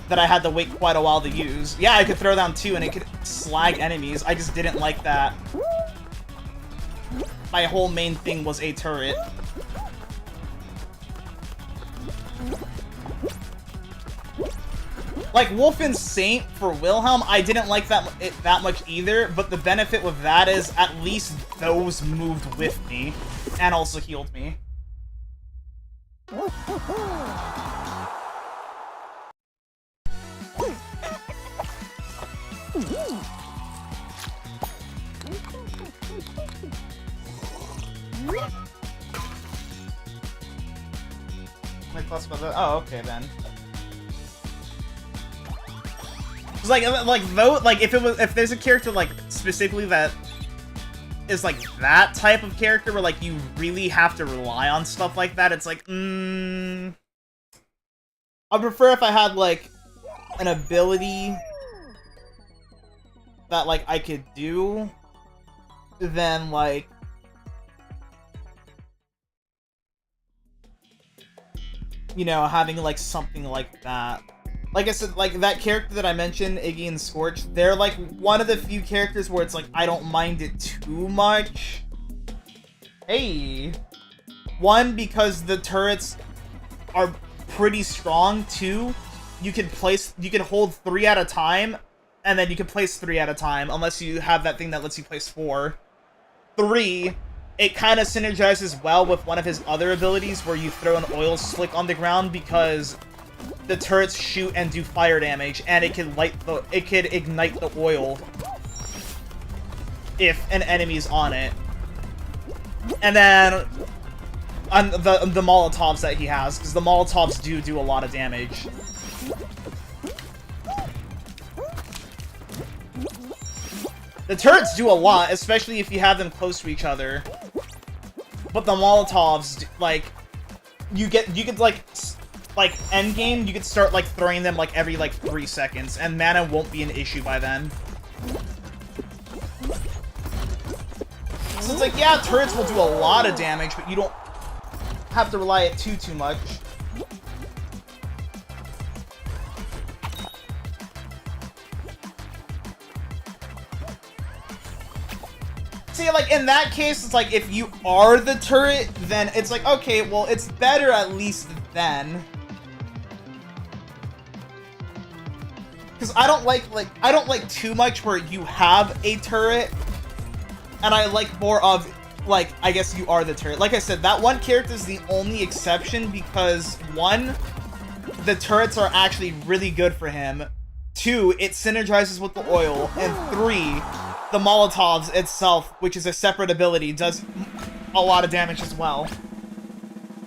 that I had to wait quite a while to use. Yeah, I could throw down two and it could slag enemies, I just didn't like that. My whole main thing was a turret. Like, Wolfen Saint for Wilhelm, I didn't like that much either, but the benefit with that is at least those moved with me, and also healed me. My thoughts about that? Oh, okay then. Like if there's a character like specifically that is like that type of character where like you really have to rely on stuff like that, it's like I'd prefer if I had like an ability that like I could do than like you know, having like something like that. Like I said, like that character that I mentioned, Iggy and Scorch, they're like one of the few characters where it's like I don't mind it too much. Hey. One, because the turrets are pretty strong. Two, you can hold 3 at a time, and then you can place 3 at a time, unless you have that thing that lets you place 4. 3, it kind of synergizes well with one of his other abilities where you throw an oil slick on the ground, because the turrets shoot and do fire damage, and it can ignite the oil if an enemy's on it. And then on the Molotovs that he has, because the Molotovs do a lot of damage. The turrets do a lot, especially if you have them close to each other. But the Molotovs, like, you could like end game, you could start like throwing them like every like 3 seconds, and mana won't be an issue by then. So it's like, yeah, turrets will do a lot of damage, but you don't have to rely on it too much. See, like, in that case, it's like, if you are the turret, then it's like, okay, well, it's better at least then. Because I don't like too much where you have a turret, and I like more of, like, I guess you are the turret. Like I said, that one character is the only exception because, one, the turrets are actually really good for him. 2, it synergizes with the oil. And 3, the Molotovs itself, which is a separate ability, does a lot of damage as well.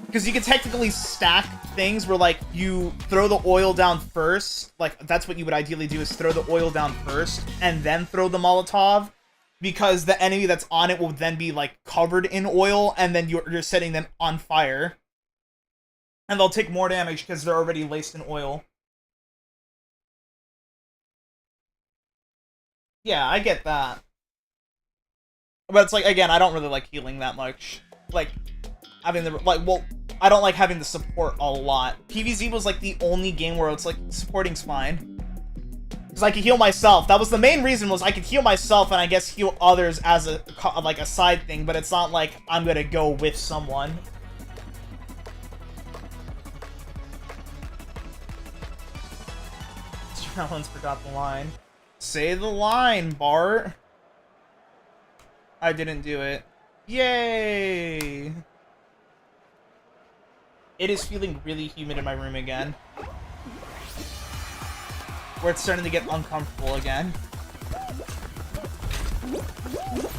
Because you can technically stack things where, like, you throw the oil down first. Like, that's what you would ideally do, is throw the oil down first, and then throw the Molotov. Because the enemy that's on it will then be, like, covered in oil, and then you're setting them on fire. And they'll take more damage because they're already laced in oil. Yeah, I get that. But it's like, again, I don't really like healing that much. Like, having the, like, well, I don't like having the support a lot. PvZ was, like, the only game where it's like, supporting's fine. Because I could heal myself. That was the main reason, was I could heal myself and I guess heal others as a, like, a side thing, but it's not like I'm gonna go with someone. Allen's forgot the line. Say the line, Bart. I didn't do it. Yay! It is feeling really humid in my room again. Where it's starting to get uncomfortable again.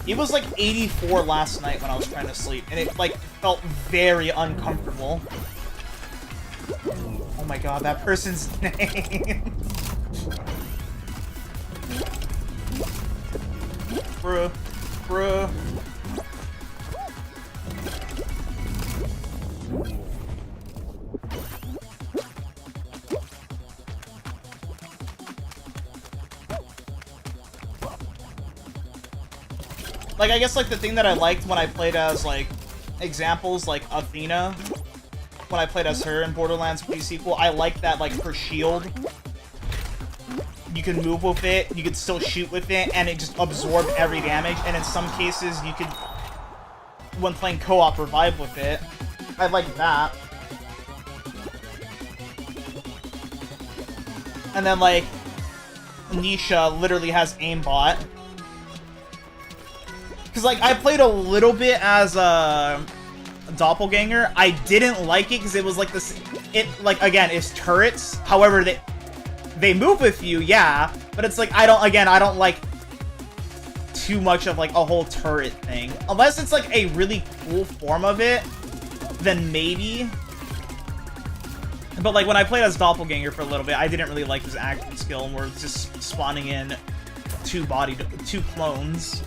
It was like 84 last night when I was trying to sleep, and it like felt very uncomfortable. Oh my god, that person's name. Bruh. Bruh. Like, I guess, like, the thing that I liked when I played as, like, examples, like, Athena, when I played as her in Borderlands pre-sequel, I liked that, like, her shield, you can move with it, you could still shoot with it, and it just absorbed every damage, and in some cases, you could, when playing co-op, revive with it. I like that. And then, like, Nisha literally has aimbot. Because, like, I played a little bit as a Doppelganger. I didn't like it because it was, like, this... It, like, again, it's turrets. However, they move with you, yeah. But it's, like, I don't like too much of, like, a whole turret thing. Unless it's, like, a really cool form of it, then maybe. But, like, when I played as Doppelganger for a little bit, I didn't really like his action skill, and we're just spawning in two clones.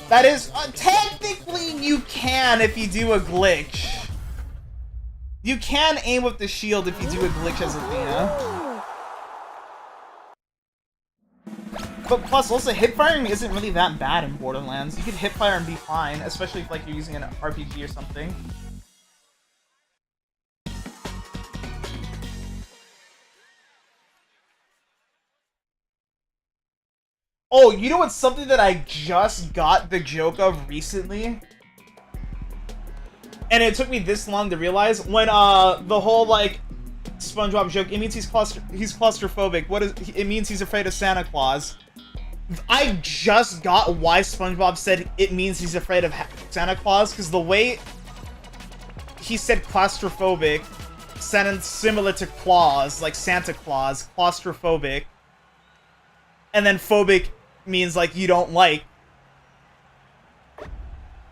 That is, technically you can if you do a glitch. You can aim with the shield if you do a glitch as Athena. But plus, also, hipfiring isn't really that bad in Borderlands. You could hipfire and be fine, especially if, like, you're using an RPG or something. Oh, you know what's something that I just got the joke of recently? And it took me this long to realize. When, the whole, like, SpongeBob joke, it means he's claustrophobic. It means he's afraid of Santa Claus. I just got why SpongeBob said it means he's afraid of Santa Claus, because the way he said claustrophobic sounded similar to Claus, like Santa Claus, claustrophobic. And then phobic means, like, you don't like.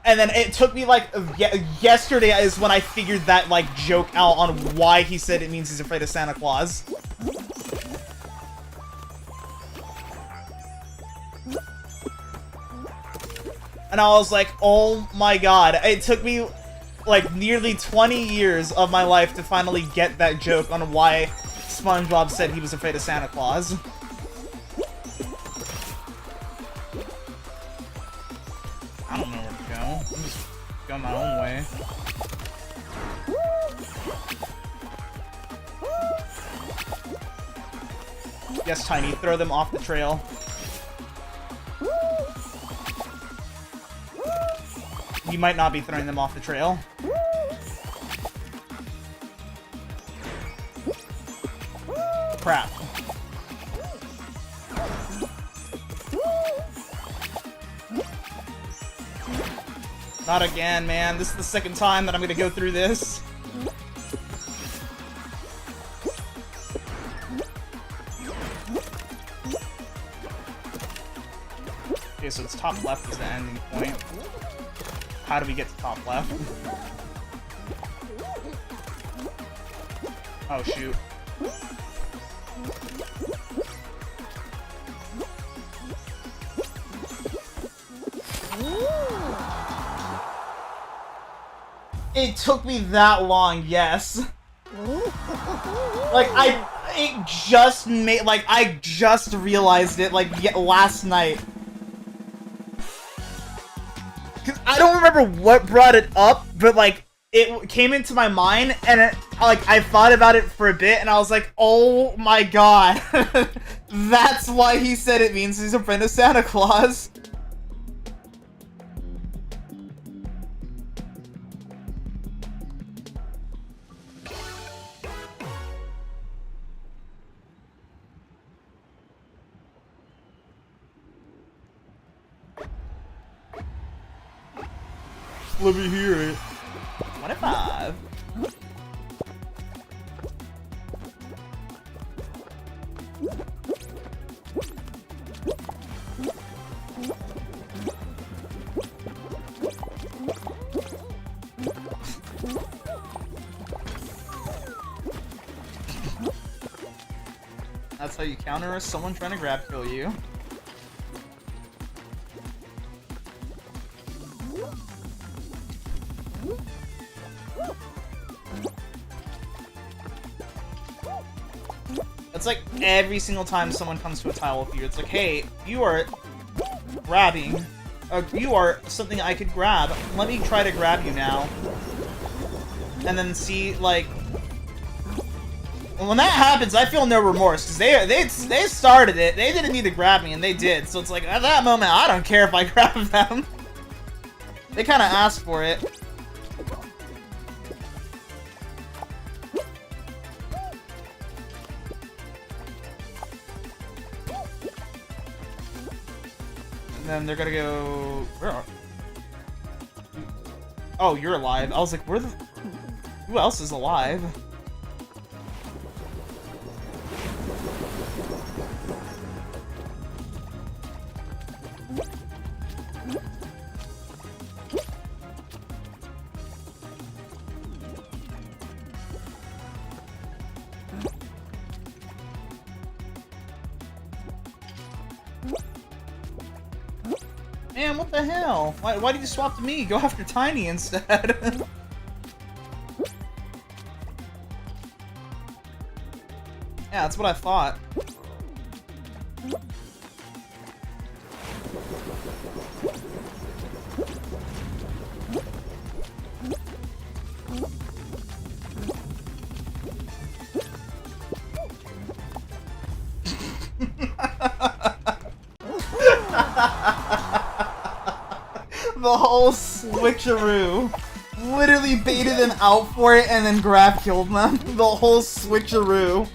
And then it took me, like, yesterday is when I figured that, like, joke out on why he said it means he's afraid of Santa Claus. And I was like, oh my god. It took me, like, nearly 20 years of my life to finally get that joke on why SpongeBob said he was afraid of Santa Claus. I don't know where to go. I'm just going my own way. Yes, Tiny, throw them off the trail. You might not be throwing them off the trail. Crap. Not again, man. This is the second time that I'm gonna go through this. Okay, so it's top left is the ending point. How do we get to top left? Oh, shoot. It took me that long, yes. Like, I just realized it, like, last night. Cause I don't remember what brought it up, but, like, it came into my mind, and I thought about it for a bit, and I was like, oh my god. That's why he said it means he's a friend of Santa Claus. Let me hear it. 25. That's how you counter someone trying to grab kill you. It's like every single time someone comes to a tile with you, it's like, hey, you are grabbing. You are something I could grab. Let me try to grab you now. And then see, like... When that happens, I feel no remorse, because they started it. They didn't need to grab me, and they did. So it's like, at that moment, I don't care if I grab them. They kind of asked for it. And then they're gonna go... Where are... Oh, you're alive. I was like, where the... Who else is alive? Man, what the hell? Why did you swap to me? Go after Tiny instead. Yeah, that's what I thought. The whole switcheroo. Literally baited them out for it and then grab killed them. The whole switcheroo.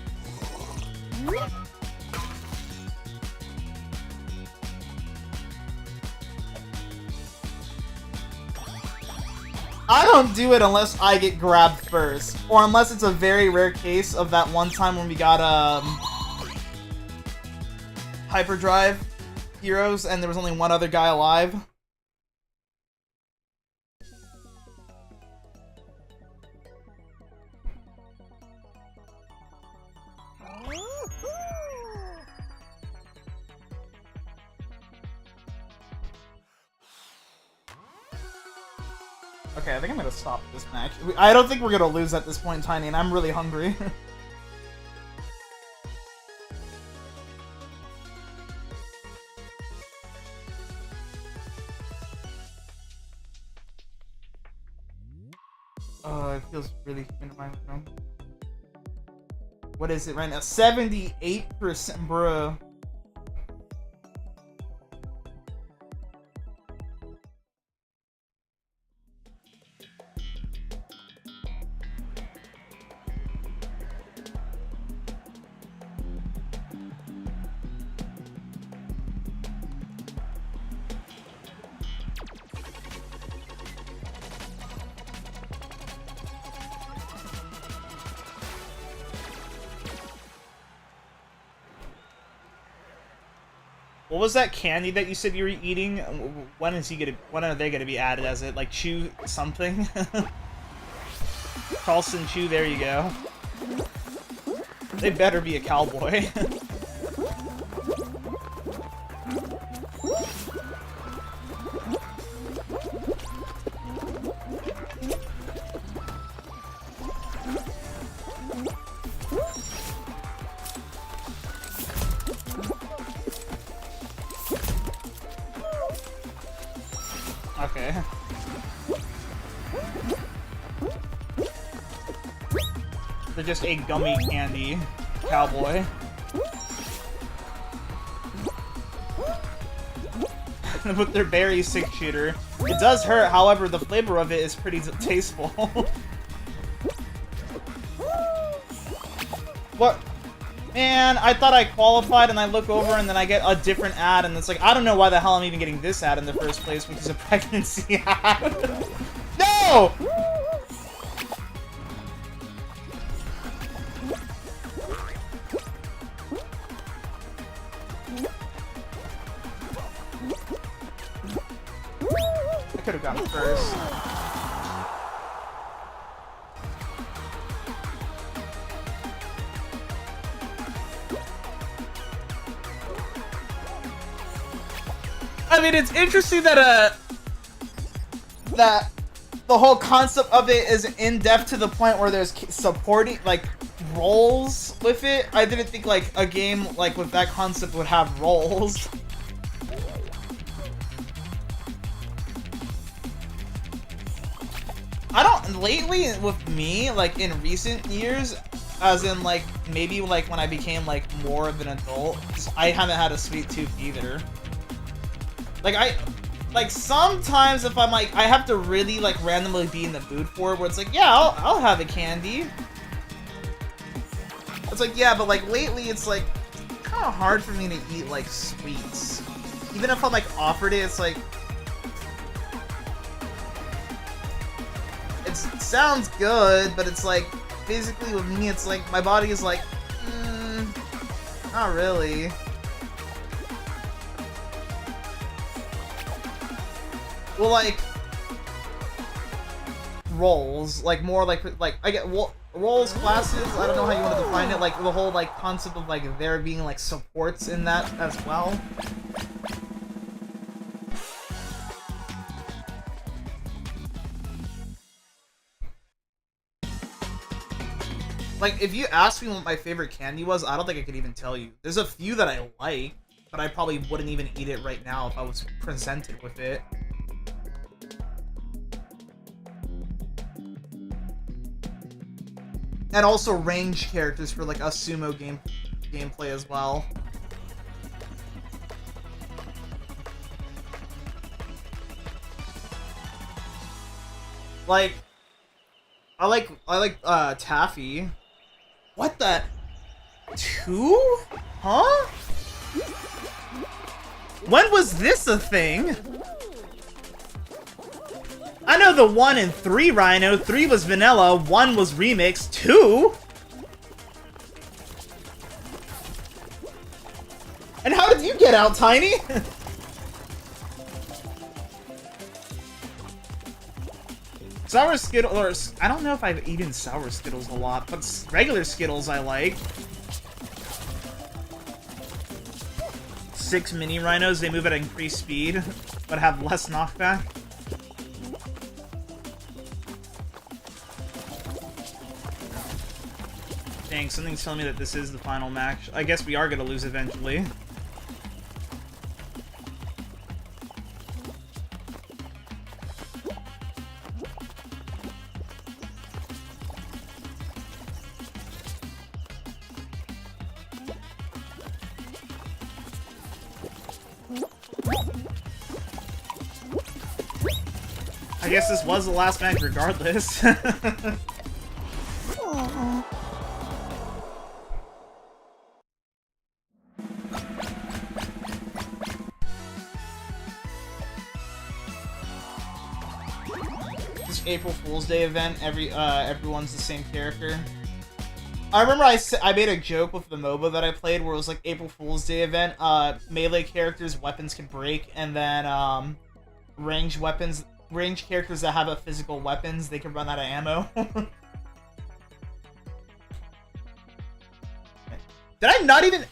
I don't do it unless I get grabbed first. Or unless it's a very rare case of that one time when we got Hyperdrive Heroes and there was only one other guy alive. Okay, I think I'm gonna stop this match. I don't think we're gonna lose at this point, Tiny, and I'm really hungry. Oh, it feels really in my room. What is it right now? 78%, bro. What was that candy that you said you were eating? When is he gonna? When are they gonna be added as it? Like Chew something? Carlson Chew. There you go. They better be a cowboy. Okay. They're just a gummy candy cowboy. With their berry 6-shooter. It does hurt, however, the flavor of it is pretty tasteful. What? Man, I thought I qualified and I look over and then I get a different ad and it's like, I don't know why the hell I'm even getting this ad in the first place, which is a pregnancy ad. No! I could have gotten first. I mean, it's interesting that that the whole concept of it is in depth to the point where there's supporting like roles with it. I didn't think like a game like with that concept would have roles. I don't lately with me like in recent years, as in like maybe like when I became like more of an adult, I haven't had a sweet tooth either. Like sometimes if I'm like, I have to really like randomly be in the mood for it, where it's like, yeah, I'll have a candy. It's like, yeah, but like lately it's like kind of hard for me to eat like sweets. Even if I'm like offered it, it's like, it sounds good, but it's like, basically with me, it's like, my body is like, not really. Well, like roles, like more like I get roles classes. I don't know how you want to define it. Like the whole like concept of like there being like supports in that as well. Like if you asked me what my favorite candy was, I don't think I could even tell you. There's a few that I like, but I probably wouldn't even eat it right now if I was presented with it. And also range characters for like a sumo gameplay as well. Like I like Taffy. What the 2? Huh? When was this a thing? I know the 1 and 3 Rhino. 3 was vanilla, 1 was remix, 2? And how did you get out, Tiny? Sour Skittles, or I don't know if I've eaten Sour Skittles a lot, but regular Skittles I like. 6 mini Rhinos, they move at increased speed, but have less knockback. Dang, something's telling me that this is the final match. I guess we are gonna lose eventually. I guess this was the last match regardless. This April Fool's Day event, everyone's the same character. I remember I made a joke with the MOBA that I played where it was like April Fool's Day event. Melee characters' weapons can break, and then ranged characters that have a physical weapons, they can run out of ammo. Did I not even...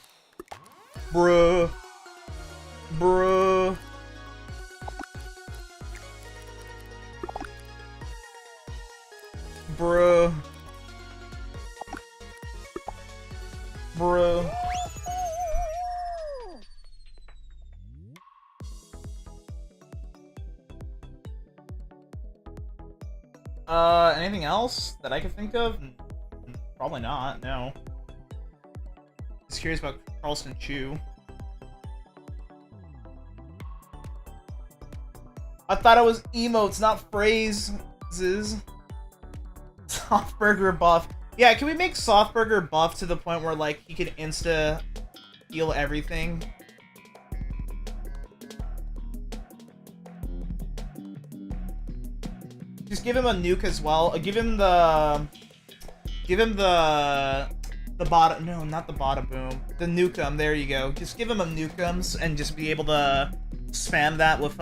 Bruh. Bruh. Bruh. Bruh. Anything else that I can think of? Probably not, no. Just curious about Charleston Chew. I thought it was emotes, not phrases. Softburger buff. Yeah, can we make Softburger buff to the point where, like, he can insta heal everything? Just give him a nuke as well. Give him the bottom. No, not the bottom boom. The nukem. There you go. Just give him a nukums and just be able to spam that with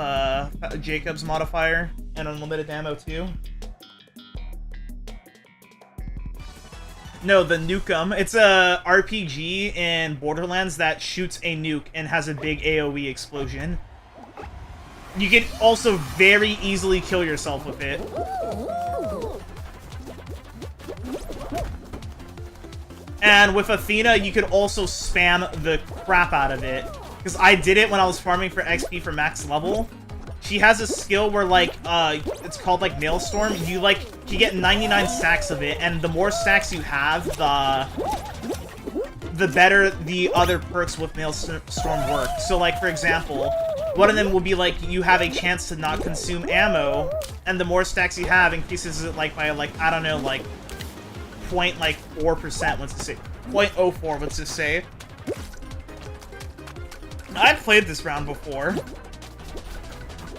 Jacob's modifier and unlimited ammo too. No, the nukem. It's a RPG in Borderlands that shoots a nuke and has a big AoE explosion. You can also very easily kill yourself with it. And with Athena, you could also spam the crap out of it. Because I did it when I was farming for XP for max level. She has a skill where, like, it's called, like, Maelstrom. You get 99 stacks of it, and the more stacks you have, the better the other perks with Maelstrom work. So, like, for example, one of them will be, like, you have a chance to not consume ammo, and the more stacks you have increases it, like, by, like, I don't know, like, 0.4%, let's just say. 0.04, let's just say. I've played this round before.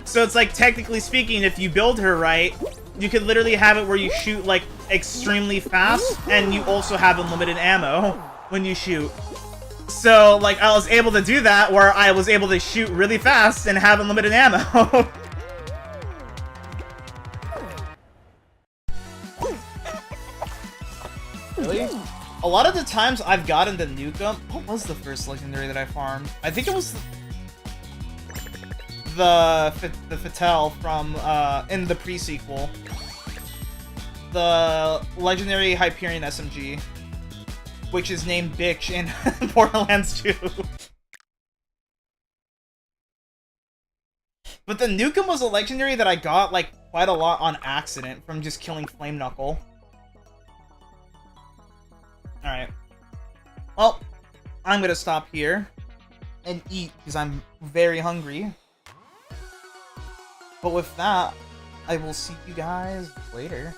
So it's like, technically speaking, if you build her right, you could literally have it where you shoot, like, extremely fast, and you also have unlimited ammo when you shoot. So, like, I was able to do that, where I was able to shoot really fast and have unlimited ammo. Really? A lot of the times I've gotten the Nukem... What was the first legendary that I farmed? I think it was the Fatale from, in the pre-sequel. The legendary Hyperion SMG. Which is named Bitch in Borderlands 2. But the Nukem was a legendary that I got, like, quite a lot on accident from just killing Flame Knuckle. Alright. Well, I'm gonna stop here and eat because I'm very hungry. But with that, I will see you guys later.